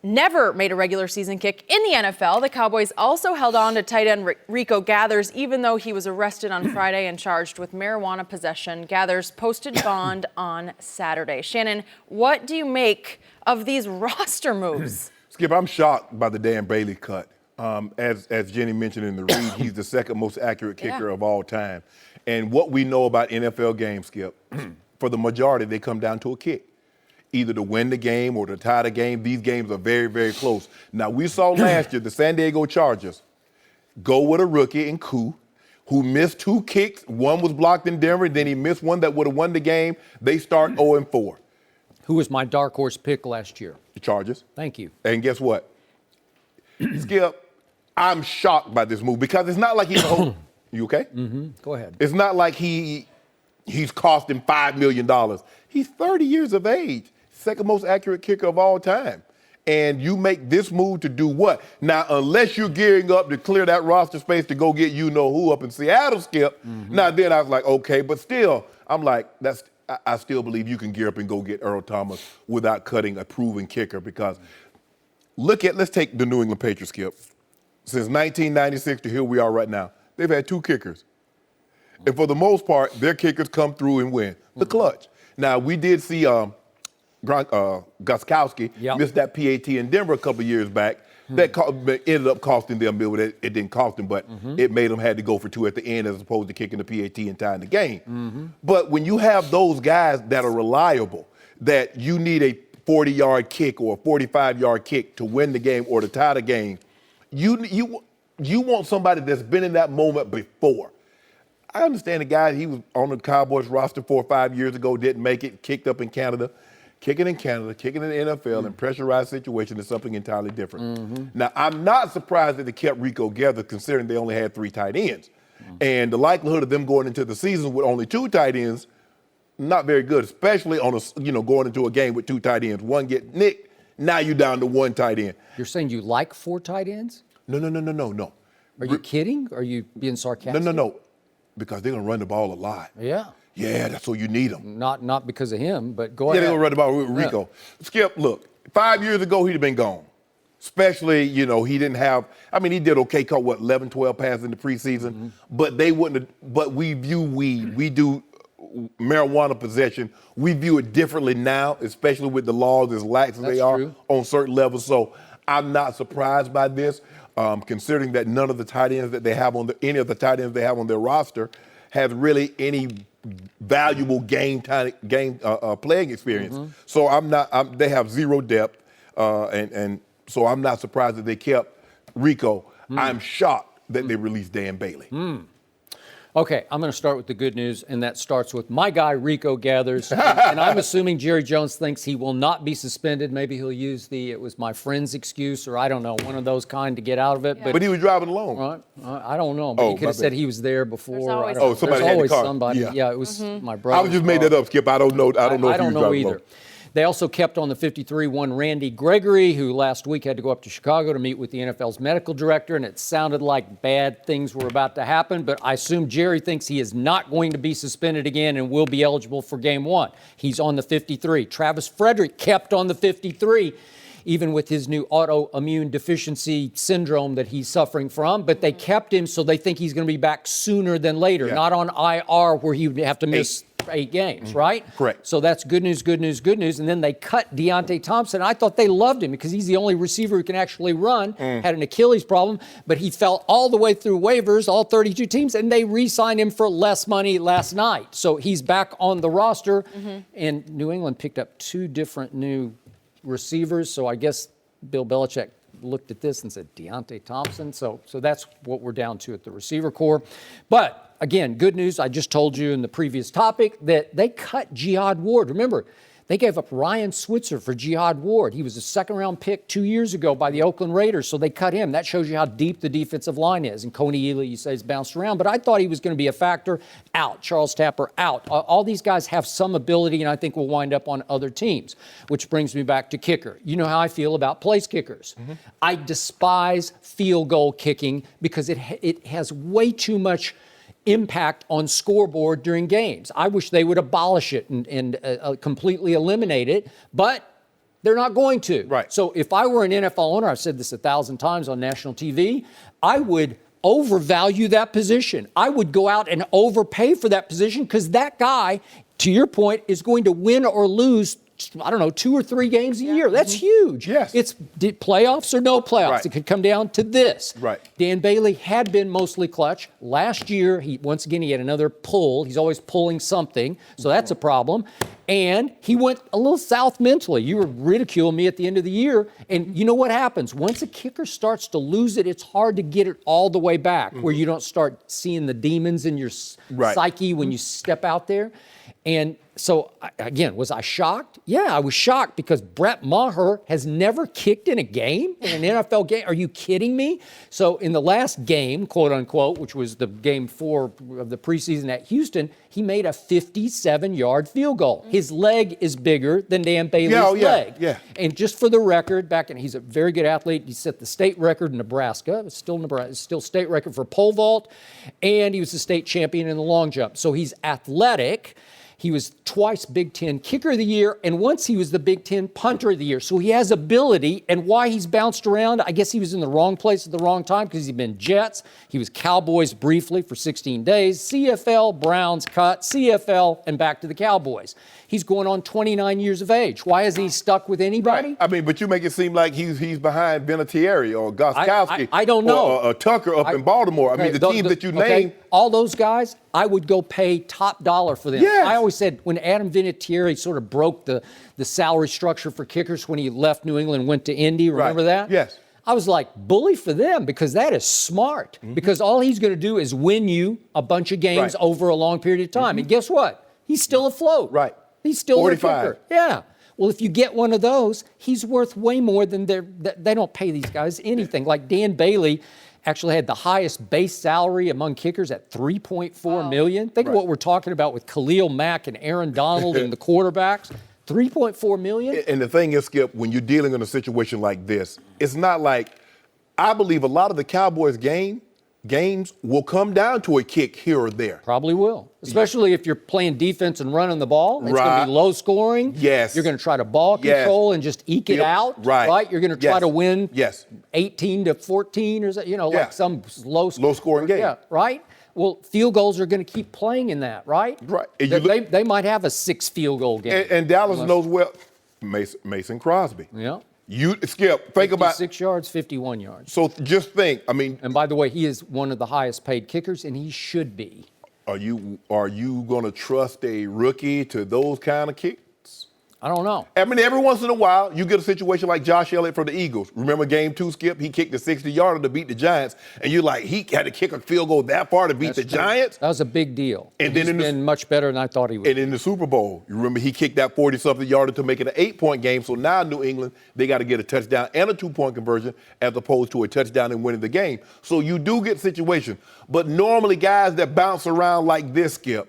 never made a regular season kick in the NFL. The Cowboys also held on to tight end Rico Gathers, even though he was arrested on Friday and charged with marijuana possession. Gathers posted bond on Saturday. Shannon, what do you make of these roster moves? Skip, I'm shocked by the Dan Bailey cut. As Jenny mentioned in the read, he's the second most accurate kicker of all time. And what we know about NFL games, Skip, for the majority, they come down to a kick. Either to win the game or to tie the game. These games are very, very close. Now, we saw last year the San Diego Chargers go with a rookie in Koo, who missed 2 kicks. One was blocked in Denver, then he missed one that would have won the game. They start 0-4. Who was my dark horse pick last year? The Chargers. Thank you. And guess what? Skip, I'm shocked by this move because it's not like he's You okay? Mm-hmm. Go ahead. It's not like he's costing $5 million. He's 30 years of age. Second most accurate kicker of all time. And you make this move to do what? Now, unless you're gearing up to clear that roster space to go get you-know-who up in Seattle, Skip, now then I was like, okay, but still, I'm like, I still believe you can gear up and go get Earl Thomas without cutting a proven kicker because let's take the New England Patriots, Skip. Since 1996 to here we are right now, they've had 2 kickers. And for the most part, their kickers come through and win the clutch. Now, we did see Gostkowski missed that PAT in Denver a couple of years back. That ended up costing them. It didn't cost them, but it made them had to go for 2 at the end as opposed to kicking the PAT and tying the game. But when you have those guys that are reliable, that you need a 40-yard kick or a 45-yard kick to win the game or to tie the game, you want somebody that's been in that moment before. I understand the guy, he was on the Cowboys roster 4 or 5 years ago, didn't make it, kicked up in Canada. Kicking in Canada, kicking in the NFL, in pressurized situations is something entirely different. Now, I'm not surprised that they kept Rico Gathers considering they only had 3 tight ends. And the likelihood of them going into the season with only 2 tight ends, not very good, especially on going into a game with 2 tight ends. One get nicked, now you're down to 1 tight end. You're saying you like 4 tight ends? No. Are you kidding? Are you being sarcastic? No. Because they're going to run the ball a lot. Yeah. Yeah, that's what you need them. Not because of him, but go Yeah, ahead. they're going to run the ball with Rico. Yeah. Skip, look, 5 years ago, he'd have been gone. Especially, he didn't have, he did okay, caught 11, 12 passes in the preseason, but they wouldn't have, but we view weed. We do marijuana possession. We view it differently now, especially with the laws as lax as they are on certain levels. So I'm not surprised by this, considering that none of the tight ends that they have any of the tight ends they have on their roster has really any valuable game playing experience. So they have 0 depth, and so I'm not surprised that they kept Rico. I'm shocked that they released Dan Bailey. Okay, I'm going to start with the good news, and that starts with my guy, Rico Gathers. And I'm assuming Jerry Jones thinks he will not be suspended. Maybe he'll use it was my friend's excuse, or I don't know, one of those kind to get out of it. Yeah. But he was driving alone. Right? I don't know. But he could have said he was there before. There's somebody There's had always the car. somebody. Yeah, it was my brother. I just made that up, Skip. I don't know. I don't know if he was driving either. alone. They also kept on the 53-1 Randy Gregory, who last week had to go up to Chicago to meet with the NFL's medical director, and it sounded like bad things were about to happen, but I assume Jerry thinks he is not going to be suspended again and will be eligible for Game 1. He's on the 53. Travis Frederick kept on the 53, even with his new autoimmune deficiency syndrome that he's suffering from, but they kept him so they think he's going to be back sooner than later, not on IR where he would have to miss 8 games, right? Correct. So that's good news, good news, good news. And then they cut Deontay Thompson. I thought they loved him because he's the only receiver who can actually run, had an Achilles problem, but he fell all the way through waivers, all 32 teams, and they re-signed him for less money last night. So he's back on the roster, and New England picked up 2 different new receivers. So I guess Bill Belichick looked at this and said, Deontay Thompson. So that's what we're down to at the receiver core. But again, good news. I just told you in the previous topic that they cut Jihad Ward. Remember, they gave up Ryan Switzer for Jihad Ward. He was a second-round pick 2 years ago by the Oakland Raiders, so they cut him. That shows you how deep the defensive line is. And Coney Ely, you say, has bounced around, but I thought he was going to be a factor. Out. Charles Tapper, out. All these guys have some ability, and I think will wind up on other teams, which brings me back to kicker. You know how I feel about place kickers. I despise field goal kicking because it has way too much impact on scoreboard during games. I wish they would abolish it and completely eliminate it, but they're not going to. Right. So if I were an NFL owner, I've said this 1,000 times on national TV, I would overvalue that position. I would go out and overpay for that position because that guy, to your point, is going to win or lose, I don't know, 2 or 3 games a year. That's huge. Yes. It's playoffs or no playoffs. Right. It could come down to this. Right. Dan Bailey had been mostly clutch. Last year, he had another pull. He's always pulling something, so that's a problem. And he went a little south mentally. You were ridiculing me at the end of the year, and you know what happens? Once a kicker starts to lose it, it's hard to get it all the way back, where you don't start seeing the demons in your psyche when you step out there. And so, again, was I shocked? Yeah, I was shocked because Brett Maher has never kicked in a game, in an NFL game. Are you kidding me? So in the last game, quote unquote, which was the game 4 of the preseason at Houston, he made a 57-yard field goal. His leg is bigger than Dan Bailey's leg. Yeah. And just for the record, he's a very good athlete. He set the state record in Nebraska. It's still state record for pole vault. And he was the state champion in the long jump. So he's athletic. He was twice Big Ten Kicker of the Year, and once he was the Big Ten Punter of the Year. So he has ability, and why he's bounced around, I guess he was in the wrong place at the wrong time because he's been Jets. He was Cowboys briefly for 16 days. CFL, Browns cut, CFL, and back to the Cowboys. He's going on 29 years of age. Why isn't he stuck with anybody? Right. I mean, but you make it seem like he's behind Vinatieri or Gostkowski. I don't know. Or Tucker up in Baltimore. I mean, the teams that you named. All those guys, I would go pay top dollar for them. Yes. I always said when Adam Vinatieri sort of broke the salary structure for kickers when he left New England and went to Indy, remember that? Yes. I was like, bully for them because that is smart. Because all he's going to do is win you a bunch of games over a long period of time. And guess what? He's still afloat. Right. He's still 45. a kicker. Yeah. Well, if you get one of those, he's worth way more than they don't pay these guys anything. Like Dan Bailey actually had the highest base salary among kickers at $3.4 million. Think of what we're talking about with Khalil Mack and Aaron Donald and the quarterbacks. $3.4 million? And the thing is, Skip, when you're dealing in a situation like this, it's not like, I believe a lot of the Cowboys games will come down to a kick here or there. Probably will, especially if you're playing defense and running the ball. It's going to be low scoring. Yes. You're going to try to ball control and just eke it out. Right. You're going to try to win 18-14 or like some low scoring game. Yeah, right? Well, field goals are going to keep playing in that, right? Right. They might have a 6 field goal game. And Dallas knows well. Mason Crosby. Yeah. You, Skip, think about 56 yards, 51 yards. So just think, I mean. And by the way, he is one of the highest paid kickers, and he should be. Are you going to trust a rookie to those kind of kicks? I don't know. I mean, every once in a while, you get a situation like Josh Elliott from the Eagles. Remember game 2, Skip? He kicked the 60-yarder to beat the Giants, and you're like, he had to kick a field goal that far to beat the Giants? That was a big deal. And he's been much better than I thought he would. And in the Super Bowl, you remember he kicked that 40-something yarder to make it an 8-point game. So now New England, they got to get a touchdown and a 2-point conversion as opposed to a touchdown and winning the game. So you do get situations. But normally guys that bounce around like this, Skip,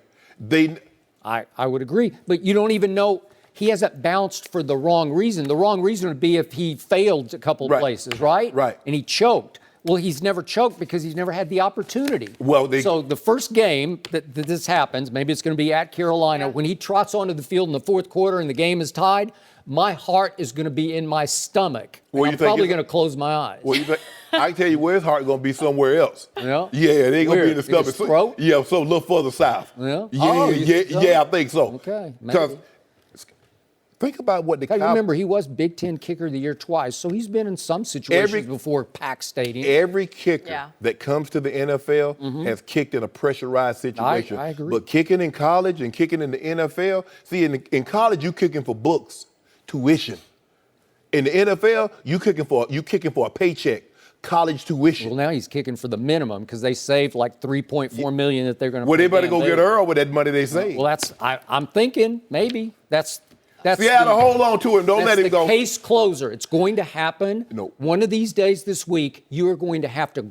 I would agree. But you don't even know. He hasn't bounced for the wrong reason. The wrong reason would be if he failed a couple places, right? Right. And he choked. Well, he's never choked because he's never had the opportunity. Well, so the first game that this happens, maybe it's going to be at Carolina, when he trots onto the field in the fourth quarter and the game is tied, my heart is going to be in my stomach. I'm probably going to close my eyes. Well, I tell you where his heart is going to be somewhere else. Yeah? Yeah, it ain't going to be in the stomach. Throat? Yeah, so a little further south. Yeah? Yeah, I think so. Okay, because think about what the Cowboys. Remember, he was Big Ten Kicker of the Year twice, so he's been in some situations before packed stadium. Every kicker that comes to the NFL has kicked in a pressurized situation. I agree. But kicking in college and kicking in the NFL, see, in college you kicking for books, tuition. In the NFL, you kicking for a paycheck, college tuition. Well, now he's kicking for the minimum because they saved like $3.4 million that they're going to. Well, they better go get Earl with that money they saved. Well, I'm thinking maybe that's. Seattle, hold on to him. Don't let him go. That's the case closer. It's going to happen. No. One of these days this week, you are going to have to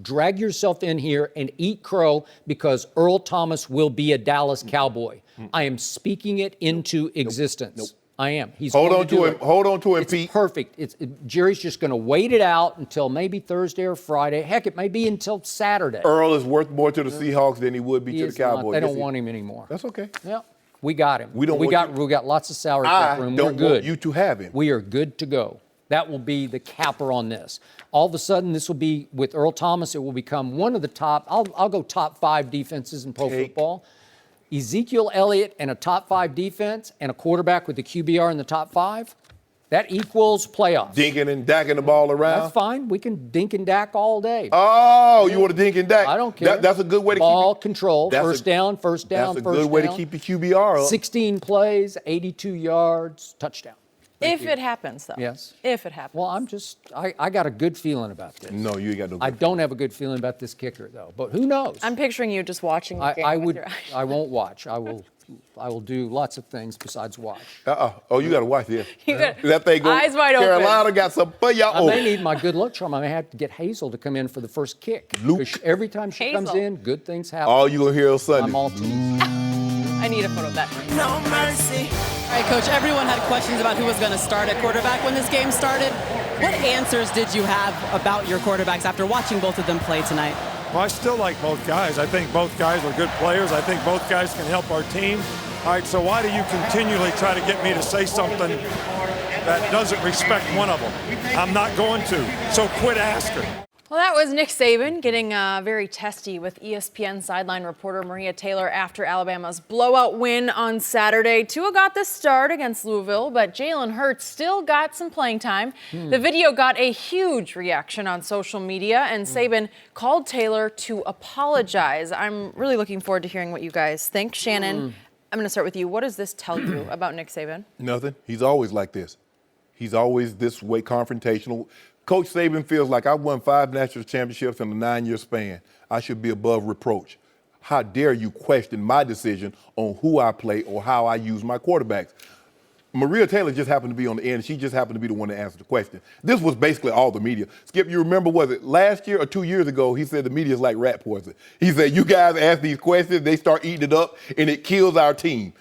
drag yourself in here and eat crow because Earl Thomas will be a Dallas Cowboy. I am speaking it into existence. I am. He's Hold on to him. Hold on to him, it's Pete. Perfect. Jerry's just going to wait it out until maybe Thursday or Friday. Heck, it may be until Saturday. Earl is worth more to the Seahawks than he would be to the Cowboys. They don't want him anymore. That's okay. Yeah. We got him. We got lots of salary cap room. We're good. We're good. You to have him. We are good to go. That will be the capper on this. All of a sudden, this will be with Earl Thomas. It will become one of the top. I'll go top 5 defenses in pro football. Ezekiel Elliott and a top 5 defense and a quarterback with the QBR in the top 5. That equals playoffs. Dinking and dacking the ball around. That's fine. We can dink and dack all day. Oh, you want to dink and dack? I don't care. That's a good way to ball keep control. First down. That's a good way to keep the QBR up. 16 plays, 82 yards, touchdown. If it happens, though. Yes. If it happens. Well, I got a good feeling about this. No, you ain't got no good I don't have a good feeling about this kicker, though. But who knows? I'm picturing you just watching the game with your eyes. I won't watch. I will do lots of things besides watch. Oh, you got to watch this. That thing goes. eyes wide open. Carolina got some for y'all. I may need my good luck charm. I may have to get Hazel to come in for the first kick. Luke. Every time she comes in, good things happen. All you going to hear on Sunday. I'm all teased. I need a photo of that. No mercy. All right, Coach, everyone had questions about who was going to start at quarterback when this game started. What answers did you have about your quarterbacks after watching both of them play tonight? Well, I still like both guys. I think both guys are good players. I think both guys can help our team. All right, so why do you continually try to get me to say something that doesn't respect one of them? I'm not going to, so quit asking. Well, that was Nick Saban getting very testy with ESPN sideline reporter Maria Taylor after Alabama's blowout win on Saturday. Tua got the start against Louisville, but Jalen Hurts still got some playing time. The video got a huge reaction on social media, and Saban called Taylor to apologize. I'm really looking forward to hearing what you guys think. Shannon, I'm going to start with you. What does this tell you about Nick Saban? Nothing. He's always like this. He's always this way confrontational. Coach Saban feels like I won 5 national championships in a 9-year span. I should be above reproach. How dare you question my decision on who I play or how I use my quarterbacks? Maria Taylor just happened to be on the end. She just happened to be the one to answer the question. This was basically all the media. Skip, you remember, was it last year or 2 years ago, he said the media is like rat poison. He said, you guys ask these questions, they start eating it up, and it kills our team.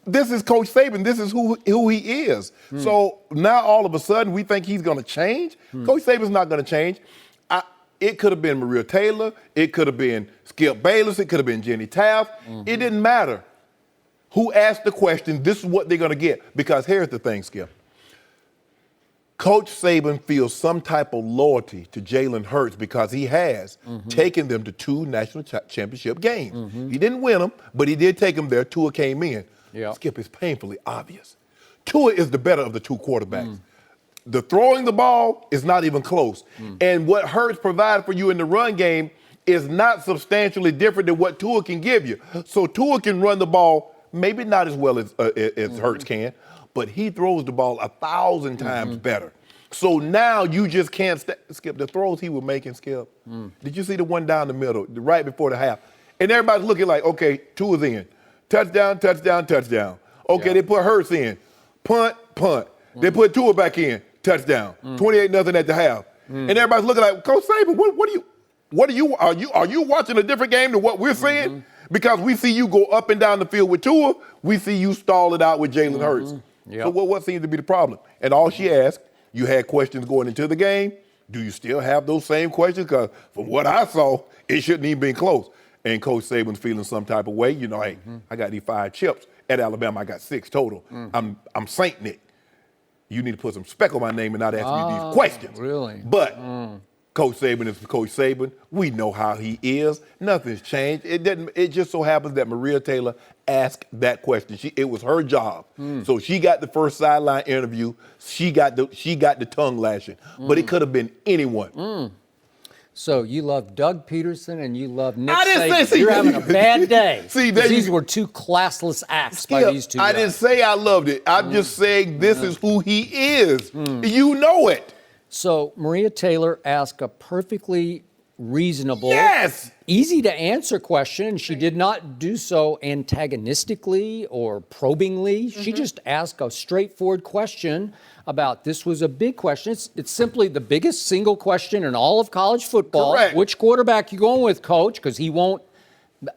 This is Coach Saban. This is who he is. So now all of a sudden we think he's going to change? Coach Saban's not going to change. It could have been Maria Taylor. It could have been Skip Bayless. It could have been Jenny Taft. It didn't matter. Who asked the question, this is what they're going to get. Because here's the thing, Skip. Coach Saban feels some type of loyalty to Jalen Hurts because he has taken them to 2 national championship games. He didn't win them, but he did take them there. Tua came in. Skip, is painfully obvious. Tua is the better of the 2 quarterbacks. The throwing the ball is not even close. And what Hurts provided for you in the run game is not substantially different than what Tua can give you. So Tua can run the ball maybe not as well as Hurts can, but he throws the ball 1,000 times better. So now you just can't Skip, the throws he was making, Skip. Did you see the one down the middle, right before the half? And everybody's looking like, okay, Tua's in. Touchdown, touchdown, touchdown. Okay, they put Hurts in. Punt, punt. They put Tua back in. Touchdown. 28-0 at the half. And everybody's looking like, Coach Saban, are you watching a different game than what we're seeing? Because we see you go up and down the field with Tua, we see you stall it out with Jalen Hurts. So what seems to be the problem? And all she asked, you had questions going into the game, do you still have those same questions? Because from what I saw, it shouldn't even been close. And Coach Saban's feeling some type of way. You know, hey, I got these 5 chips. At Alabama, I got 6 total. I'm Saint Nick. You need to put some speck on my name and not ask me these questions. Really? But Coach Saban is Coach Saban. We know how he is. Nothing's changed. It just so happens that Maria Taylor asked that question. It was her job. So she got the first sideline interview. She got the tongue lashing. But it could have been anyone. So you love Doug Peterson and you love Nick I didn't Saban. say- You're having a bad day. See, these were 2 classless acts by these 2 guys. I didn't say I loved it. I'm just saying this is who he is. You know it. So Maria Taylor asked a perfectly reasonable, easy to answer question, and she did not do so antagonistically or probingly. She just asked a straightforward question about, this was a big question. It's simply the biggest single question in all of college football. Correct. Which quarterback you going with, Coach? Because he won't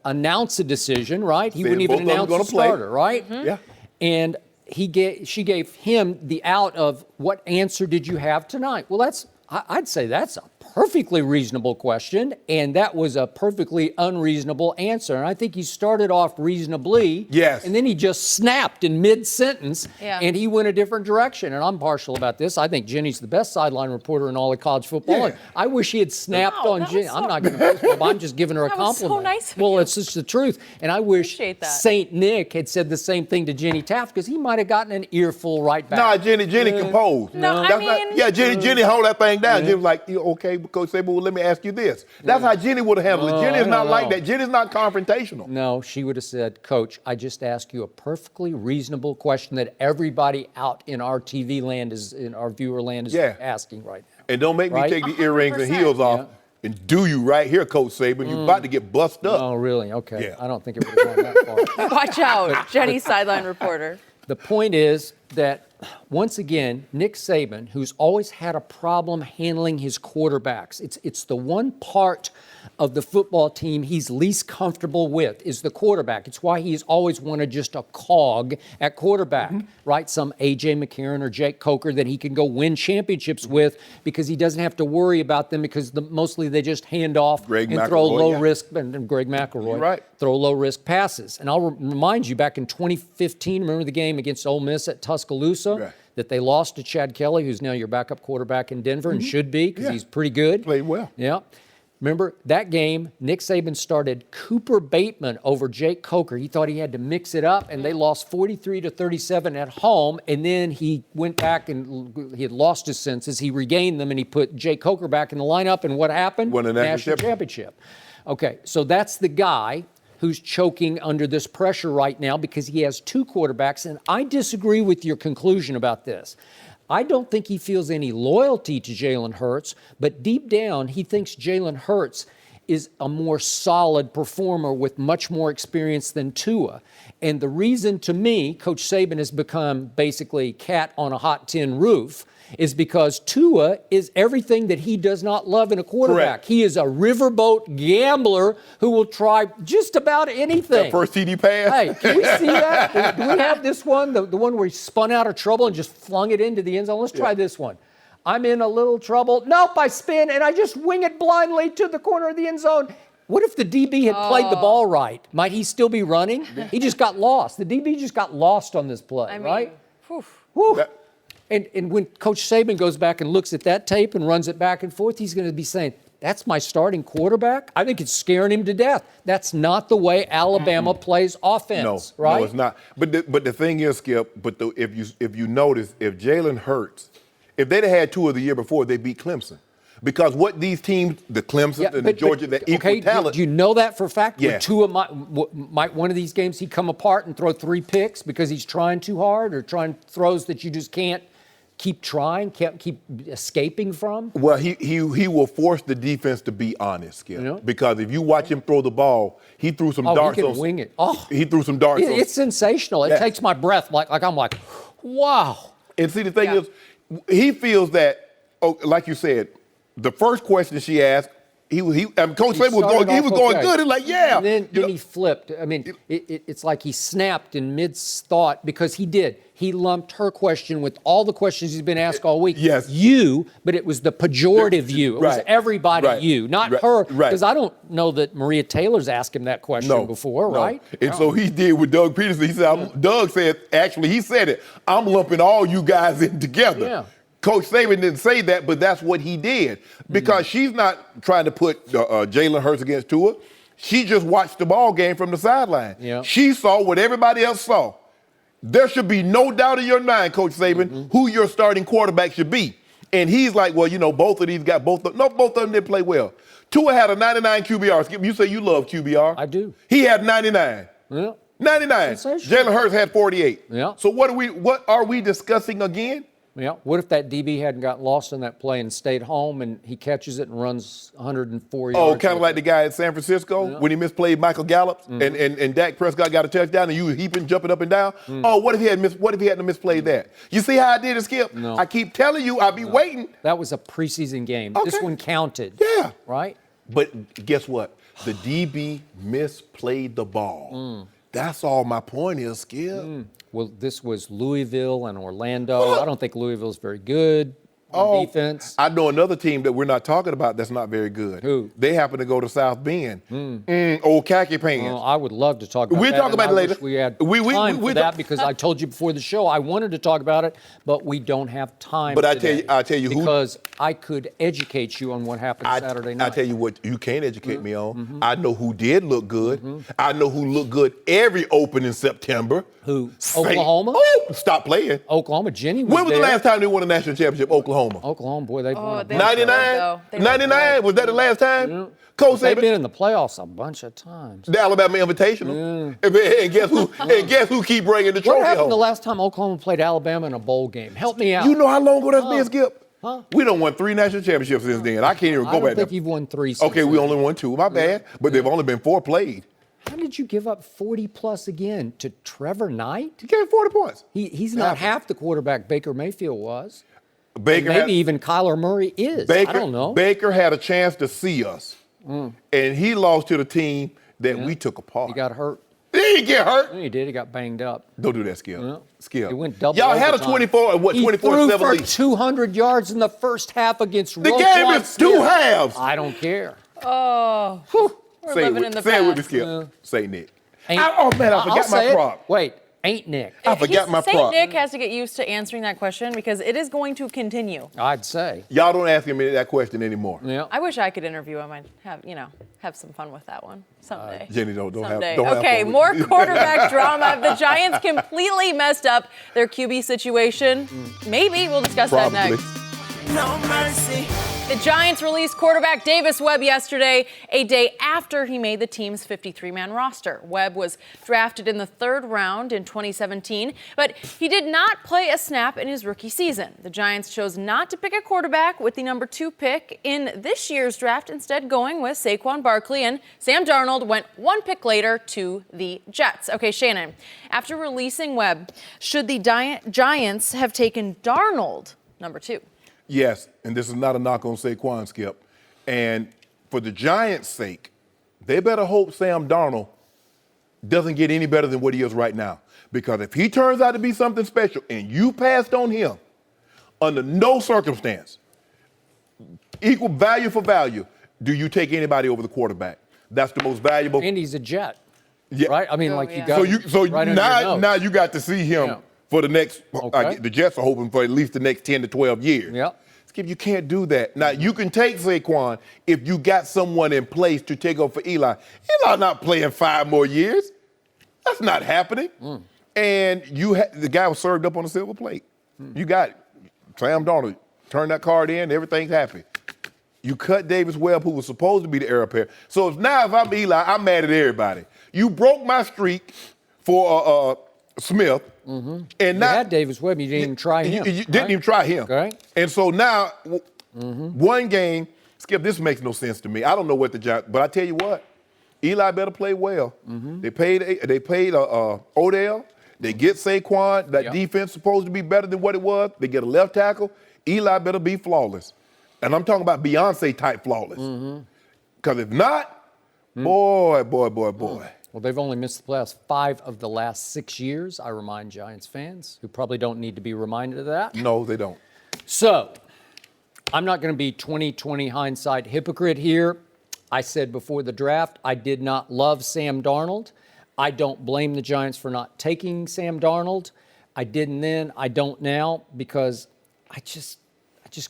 announce a decision, right? He wouldn't even announce the starter, right? Yeah. And she gave him the out of, what answer did you have tonight? Well, I'd say that's a perfectly reasonable question, and that was a perfectly unreasonable answer. And I think he started off reasonably. Yes. And then he just snapped in mid-sentence, Yeah. and he went a different direction. And I'm partial about this. I think Jenny's the best sideline reporter in all of college football. Yeah. And I wish he had snapped Wow, on that was Jenny. so- I'm not going to I'm just giving her a That was so compliment. nice of well, you. it's just the truth. And I wish Appreciate that. Saint Nick had said the same thing to Jenny Taft, because he might have gotten an earful right back. Nah, Jenny composed. No, I That's not- mean- yeah, Jenny hold that thing down. Jenny was like, okay, Coach Saban, well, let me ask you this. That's how Jenny would have handled it. Jenny is not like that. Jenny's not confrontational. No, she would have said, Coach, I just asked you a perfectly reasonable question that everybody out in our TV land in our viewer land is asking right now. And don't make me Right? take the earrings and heels off and do you right here, Coach Saban. You're about to get bust up. Oh, really? Okay. Yeah. I don't think it would have gone that far. Watch out, Jenny, sideline reporter. The point is that, once again, Nick Saban, who's always had a problem handling his quarterbacks, it's the one part of the football team he's least comfortable with is the quarterback. It's why he's always wanted just a cog at quarterback, right? Some A.J. McCarron or Jake Coker that he can go win championships with, because he doesn't have to worry about them, because mostly they just hand off Greg and throw McElroy, low risk, and Greg McElroy, You're right. throw low risk passes. And I'll remind you, back in 2015, remember the game against Ole Miss at Tuscaloosa? Right. That they lost to Chad Kelly, who's now your backup quarterback in Denver, and should be, because he's pretty good. Played well. Yeah. Remember that game, Nick Saban started Cooper Bateman over Jake Coker. He thought he had to mix it up, and they lost 43-37 at home. And then he went back, and he had lost his senses. He regained them, and he put Jake Coker back in the lineup. And what happened? Won a national championship. Okay, so that's the guy who's choking under this pressure right now, because he has 2 quarterbacks. And I disagree with your conclusion about this. I don't think he feels any loyalty to Jalen Hurts, but deep down, he thinks Jalen Hurts is a more solid performer with much more experience than Tua. And the reason, to me, Coach Saban has become basically cat on a hot tin roof is because Tua is everything that he does not love in a quarterback. Correct. He is a riverboat gambler who will try just about anything. That first TD pass. Hey, can we see that? Do we have this one, the one where he spun out of trouble and just flung it into the end zone? Let's try this one. I'm in a little trouble. Nope, I spin and I just wing it blindly to the corner of the end zone. What if the DB had played the ball right? Might he still be running? He just got lost. The DB just got lost on this play, right? Whew. And when Coach Saban goes back and looks at that tape and runs it back and forth, he's going to be saying, that's my starting quarterback? I think it's scaring him to death. That's not the way Alabama plays offense, right? No, it's not. But the thing is, Skip, if you notice, if Jalen Hurts, if they'd have had 2 of the year before, they beat Clemson. Because what these teams, the Clemson and the Georgia, that equal talent. Do you know that for a fact? Yeah. Would Tua might one of these games he come apart and throw 3 picks because he's trying too hard, or trying throws that you just can't keep trying, can't keep escaping from? Well, he will force the defense to be honest, Skip. You know? Because if you watch him throw the ball, he threw some darts. He can wing it. Oh, he threw some darts. it's sensational. It takes my breath. Like I'm like, wow. And see, the thing is, he feels that, like you said, the first question she asked, Coach Saban was going good. It's like, yeah. And then he flipped. I mean, it's like he snapped in mid-thought because he did. He lumped her question with all the questions he's been asked all week. Yes. You, but it was the pejorative you. It was everybody you, not her. Because I don't know that Maria Taylor's asked him that question before, right? And so he did with Doug Peterson. He said, Doug said, actually, he said it, I'm lumping all you guys in together. Yeah. Coach Saban didn't say that, but that's what he did. Because she's not trying to put Jalen Hurts against Tua. She just watched the ball game from the sideline. Yeah. She saw what everybody else saw. There should be no doubt in your mind, Coach Saban, who your starting quarterback should be. And he's like, well, both of these guys, both of them didn't play well. Tua had a 99 QBR. Skip, you say you love QBR. I do. He had 99. Yeah. 99. Jalen Hurts had 48. Yeah. So what are we discussing again? Yeah. What if that DB hadn't got lost in that play and stayed home and he catches it and runs 104 yards? Oh, kind of like the guy at San Francisco when he misplayed Michael Gallup and Dak Prescott got a touchdown and you were jumping up and down. Oh, what if he hadn't misplayed that? You see how I did it, Skip? No. I keep telling you, I'll be waiting. That was a preseason game. Okay. This one counted. Yeah. Right? But guess what? The DB misplayed the ball. That's all my point is, Skip. Well, this was Louisville and Orlando. I don't think Louisville's very good on defense. I know another team that we're not talking about that's not very good. Who? They happen to go to South Bend. Old khaki pants. Well, I would love to talk about that. We'll talk about it later. We had time for that because I told you before the show I wanted to talk about it, but we don't have time. But today I tell you who. Because I could educate you on what happened Saturday night. I tell you what you can't educate me on. I know who did look good. I know who looked good every open in September. Who? Oklahoma? Oh, stop playing. Oklahoma. Jenny was When was there. the last time they won a national championship? Oklahoma. Oklahoma, boy, they've won a bunch. 99? 99? Was that the last time? Yeah. Coach They've Saban. been in the playoffs a bunch of times. The Alabama Invitational. And guess who? And guess who keep bringing the trophy What happened home? the last time Oklahoma played Alabama in a bowl game? Help me out. You know how long ago that's been, Skip? Huh? We done won 3 national championships since then. I can't even I go don't back think there. you've won 3 since Okay, we then. only won 2. My bad. But they've only been 4 played. How did you give up 40-plus again to Trevor Knight? He gave 40 points. He's not half the quarterback Baker Mayfield was. Baker And maybe even Kyler Murray is. I don't know. Baker had a chance to see us. And he lost to the team that we took apart. He got hurt. He didn't get hurt. He did. He got banged up. Don't do that, Skip. Yeah. Skip. He went double Y'all had a overtime. 24 He 24-7 threw for lead. 200 yards in the first half against The game is 2 halves. I don't care. Oh, we're Say living it in the with, say it with me, past. Skip. Say Nick. Ain't- Oh, man, I forgot I'll my say it. prop. Wait, ain't Nick. I forgot my Saint prop. Nick has to get used to answering that question because it is going to continue. I'd say. Y'all don't ask him that question anymore. Yeah. I wish I could interview him and have some fun with that one someday. Jenny, don't have Someday. don't have Okay, fun with more it. quarterback drama. The Giants completely messed up their QB situation. Maybe we'll discuss that Probably. next. No mercy. The Giants released quarterback Davis Webb yesterday, a day after he made the team's 53-man roster. Webb was drafted in the 3rd round in 2017, but he did not play a snap in his rookie season. The Giants chose not to pick a quarterback with the number 2 pick in this year's draft, instead going with Saquon Barkley, and Sam Darnold went 1 pick later to the Jets. Okay, Shannon, after releasing Webb, should the Giants have taken Darnold, number 2? Yes, and this is not a knock on Saquon, Skip. And for the Giants' sake, they better hope Sam Darnold doesn't get any better than what he is right now. Because if he turns out to be something special and you passed on him, under no circumstance, equal value for value, do you take anybody over the quarterback? That's the most valuable. And he's a Jet. Yeah. Right? I mean, Oh, like yeah. you got So right under your nose. now you got to see him Yeah. for the next. Okay. The Jets are hoping for at least the next 10 to 12 years. Yep. Skip, you can't do that. Now you can take Saquon if you got someone in place to take over for Eli. Eli not playing 5 more years. That's not happening. And the guy was served up on a silver plate. You got it. Sam Darnold, turn that card in, everything's happy. You cut Davis Webb, who was supposed to be the heir apparent. So if I'm Eli, I'm mad at everybody. You broke my streak for Smith, and You now had Davis Webb. You didn't even try him. You didn't even try him. Okay. And so now, one game, Skip, this makes no sense to me. I don't know what the Giants, but I tell you what, Eli better play well. They paid Odell. They get Saquon. That Yep. defense defense supposed to be better than what it was. They get a left tackle. Eli better be flawless. And I'm talking about Beyonce type flawless. Because if not, boy. Well, they've only missed the playoffs 5 of the last 6 years. I remind Giants fans who probably don't need to be reminded of that. No, they don't. So, I'm not going to be 20/20 hindsight hypocrite here. I said before the draft, I did not love Sam Darnold. I don't blame the Giants for not taking Sam Darnold. I didn't then, I don't now, because I just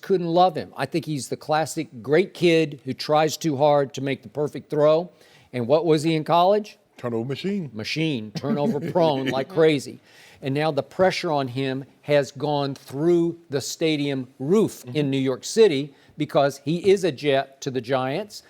couldn't love him. I think he's the classic great kid who tries too hard to make the perfect throw. And what was he in college? Turnover machine. Turnover prone like crazy. And now the pressure on him has gone through the stadium roof in New York City because he is a Jet to the Giants.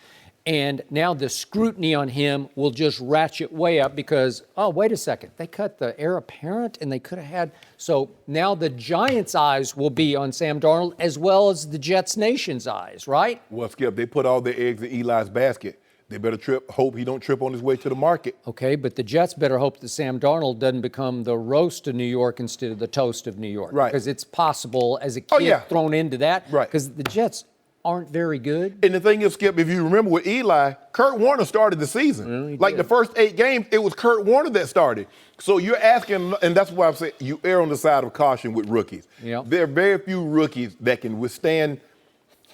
And now the scrutiny on him will just ratchet way up because, oh, wait a second, they cut the heir apparent and they could have had. So now the Giants' eyes will be on Sam Darnold as well as the Jets Nation's eyes, right? Well, Skip, they put all their eggs in Eli's basket. They better hope he don't trip on his way to the market. Okay, but the Jets better hope that Sam Darnold doesn't become the roast of New York instead of the toast of New York. Right. Because it's possible as a kid thrown into that. Right. Because the Jets aren't very good. And the thing is, Skip, if you remember with Eli, Kurt Warner started the season. Well, the first 8 games, it was Kurt Warner that started. So you're asking, and that's why I'm saying you err on the side of caution with rookies. Yep. There are very few rookies that can withstand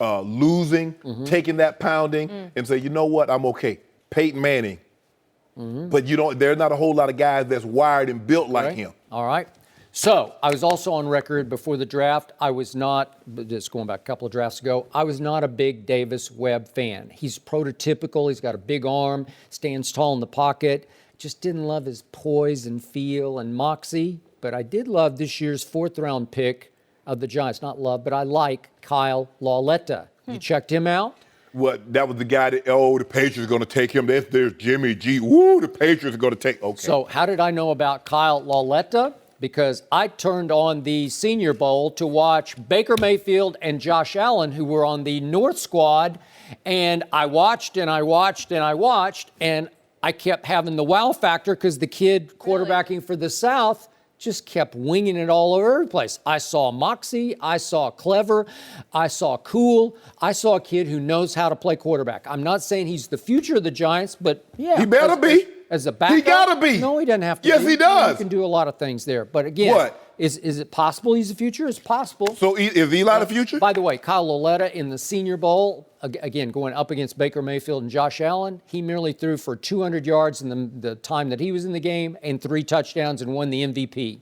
losing, taking that pounding, and say, you know what, I'm okay. Peyton Manning. But there's not a whole lot of guys that's wired and built like him. All right. So I was also on record before the draft. I was not, just going back a couple of drafts ago, I was not a big Davis Webb fan. He's prototypical. He's got a big arm, stands tall in the pocket. Just didn't love his poise and feel and moxie. But I did love this year's 4th-round pick of the Giants. Not love, but I like Kyle Lauletta. You checked him out? What, that was the guy that, the Patriots are going to take him. There's Jimmy G. Woo, the Patriots are going to take. Okay. So how did I know about Kyle Lauletta? Because I turned on the Senior Bowl to watch Baker Mayfield and Josh Allen, who were on the North squad, and I watched and I watched and I watched, and I kept having the wow factor because the kid quarterbacking for the South just kept winging it all over the place. I saw moxie, I saw clever, I saw cool, I saw a kid who knows how to play quarterback. I'm not saying he's the future of the Giants, but yeah. He better be. As a backup. He gotta be. No, he doesn't have to. Yes, he does. He can do a lot of things there. But again, what? Is it possible he's the future? It's possible. So is Eli the future? By the way, Kyle Lauletta in the Senior Bowl, again, going up against Baker Mayfield and Josh Allen, he merely threw for 200 yards in the time that he was in the game and 3 touchdowns and won the MVP.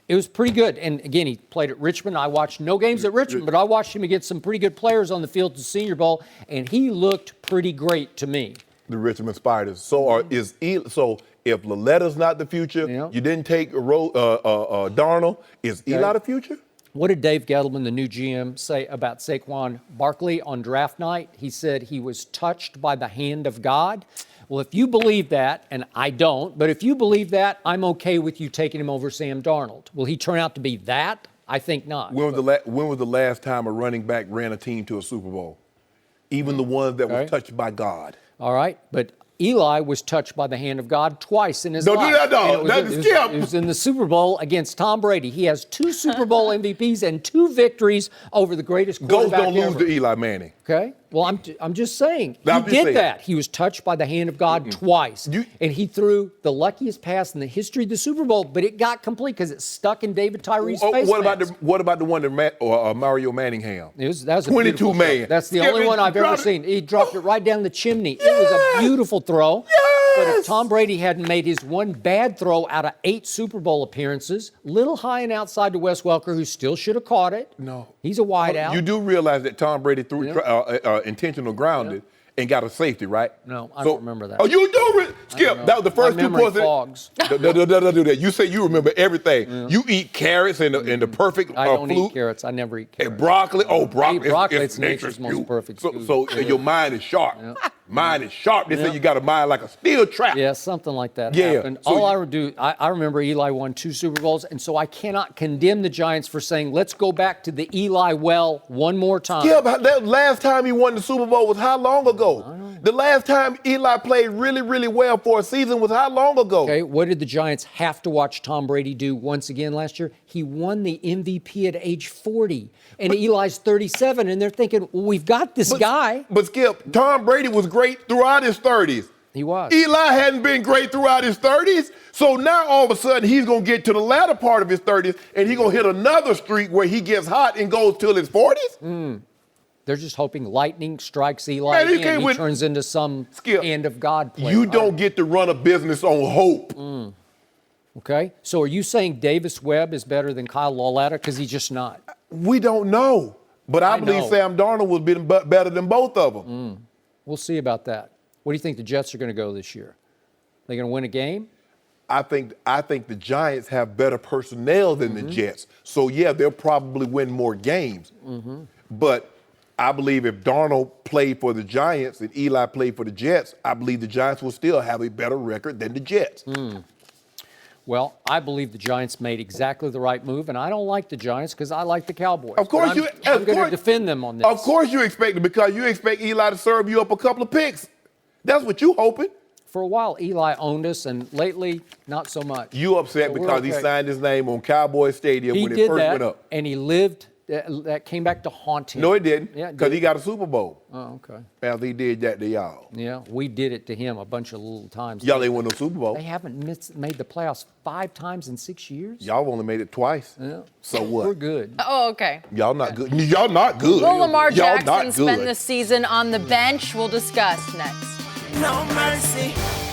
It was pretty good. And again, he played at Richmond. I watched no games at Richmond, but I watched him against some pretty good players on the field at the Senior Bowl, and he looked pretty great to me. The Richmond Spiders. So if Lauletta's not the future, you didn't take Darnold, is Eli the future? What did Dave Gettleman, the new GM, say about Saquon Barkley on draft night? He said he was touched by the hand of God. Well, if you believe that, and I don't, but if you believe that, I'm okay with you taking him over Sam Darnold. Will he turn out to be that? I think not. When was the last time a running back ran a team to a Super Bowl? Even the ones that was touched by God. All right, but Eli was touched by the hand of God twice in his life. Don't do that, dog. That's Skip. It was in the Super Bowl against Tom Brady. He has 2 Super Bowl MVPs and 2 victories over the greatest quarterback Ghosts don't lose ever. to Eli Manning. Okay? Well, I'm just saying. He did that. He was touched by the hand of God twice. And he threw the luckiest pass in the history of the Super Bowl, but it got complete because it stuck in David Tyree's face. What about the one that Mario Manning had? That was a 22 man. That's the only one I've ever seen. He dropped it right down the chimney. It was a beautiful throw. But if Tom Brady hadn't made his one bad throw out of 8 Super Bowl appearances, little high and outside to Wes Welker, who still should have caught it. No. He's a wide out. You do realize that Tom Brady threw intentional grounded and got a safety, right? No, I don't remember that. Oh, you do? Skip, that was the first My 2 memory points. fogs. Do that. You say you remember everything. You eat carrots and the perfect I don't fruit. eat carrots. I never eat carrots. And broccoli. Oh, broccoli. Broccoli, It's it's nature's most perfect food. So your mind is sharp. Mind is sharp. They say you got a mind like a steel trap. Yeah, something like that Yeah. happened. So I remember Eli won 2 Super Bowls, and so I cannot condemn the Giants for saying, let's go back to the Eli well one more time. Yeah, but that last time he won the Super Bowl was how long ago? The last time Eli played really, really well for a season was how long ago? Okay, what did the Giants have to watch Tom Brady do once again last year? He won the MVP at age 40, and Eli's 37, and they're thinking, well, we've got this guy. But Skip, Tom Brady was great great throughout his 30s. He was. Eli hadn't been great throughout his 30s. So now all of a sudden he's going to get to the latter part of his 30s and he's going to hit another streak where he gets hot and goes till his 40s? They're just hoping lightning strikes Eli and he turns into some hand of God player. You don't get to run a business on hope. Okay. So are you saying Davis Webb is better than Kyle Lauletta? Because he's just not. We don't know. But I believe Sam Darnold was better than both of them. We'll see about that. What do you think the Jets are going to go this year? They going to win a game? I think the Giants have better personnel than the Jets. So, yeah, they'll probably win more games. But I believe if Darnold played for the Giants and Eli played for the Jets, I believe the Giants will still have a better record than the Jets. Well, I believe the Giants made exactly the right move, and I don't like the Giants because I like the Cowboys. Of course, I'm going to defend them on this. Of course you expect it because you expect Eli to serve you up a couple of picks. That's what you hoping. For a while, Eli owned us, and lately, not so much. You upset because he signed his name on Cowboys Stadium when it first went up. And he lived. That came back to haunt him. No, it didn't. Yeah, because he got a Super Bowl. Oh, okay. After he did that to y'all. Yeah, we did it to him a bunch of little times. Y'all ain't won no Super Bowl. They haven't made the playoffs 5 times in 6 years. Y'all only made it twice. Yeah. So what? We're good. Oh, okay. Y'all not good. Y'all not good. Will Lamar Y'all Jackson not spend good. this season on the bench? We'll discuss next. No mercy.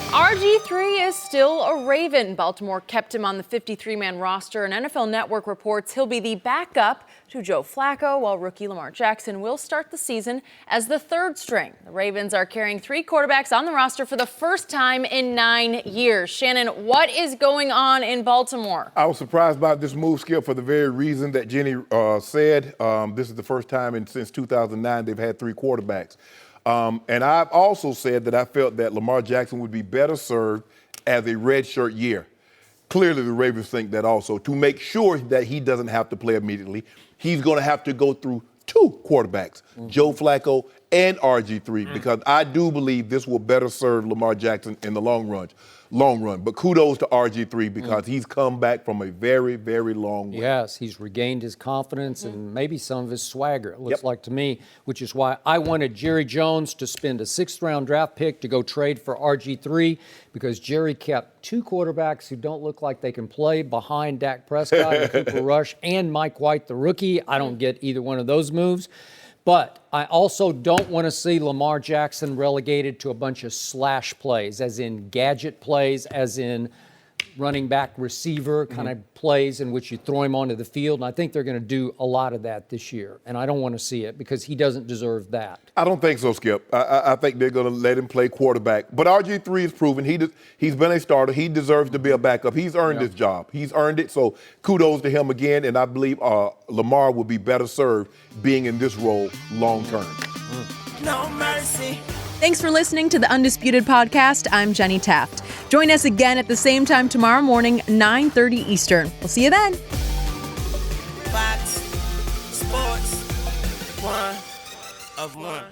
RG3 is still a Raven. Baltimore kept him on the 53-man roster, and NFL Network reports he'll be the backup to Joe Flacco, while rookie Lamar Jackson will start the season as the third string. The Ravens are carrying 3 quarterbacks on the roster for the first time in 9 years. Shannon, what is going on in Baltimore? I was surprised by this move, Skip, for the very reason that Jenny said. This is the first time since 2009 they've had 3 quarterbacks. And I've also said that I felt that Lamar Jackson would be better served as a redshirt year. Clearly, the Ravens think that also. To make sure that he doesn't have to play immediately, he's going to have to go through 2 quarterbacks, Joe Flacco and RG3, because I do believe this will better serve Lamar Jackson in the long run. But kudos to RG3 because he's come back from a very, very long way. Yes, he's regained his confidence and maybe some of his swagger, it looks like to me, which is why I wanted Jerry Jones to spend a 6th-round draft pick to go trade for RG3 because Jerry kept 2 quarterbacks who don't look like they can play behind Dak Prescott and Cooper Rush and Mike White, the rookie. I don't get either one of those moves. But I also don't want to see Lamar Jackson relegated to a bunch of slash plays, as in gadget plays, as in running back receiver kind of plays in which you throw him onto the field. And I think they're going to do a lot of that this year. And I don't want to see it because he doesn't deserve that. I don't think so, Skip. I think they're going to let him play quarterback. But RG3 is proven. He's been a starter. He deserves to be a backup. He's earned his job. He's earned it. So kudos to him again. And I believe Lamar will be better served being in this role long term. No mercy. Thanks for listening to the Undisputed podcast. I'm Jenny Taft. Join us again at the same time tomorrow morning, 9:30 Eastern. We'll see you then. Fox Sports 1 of 1.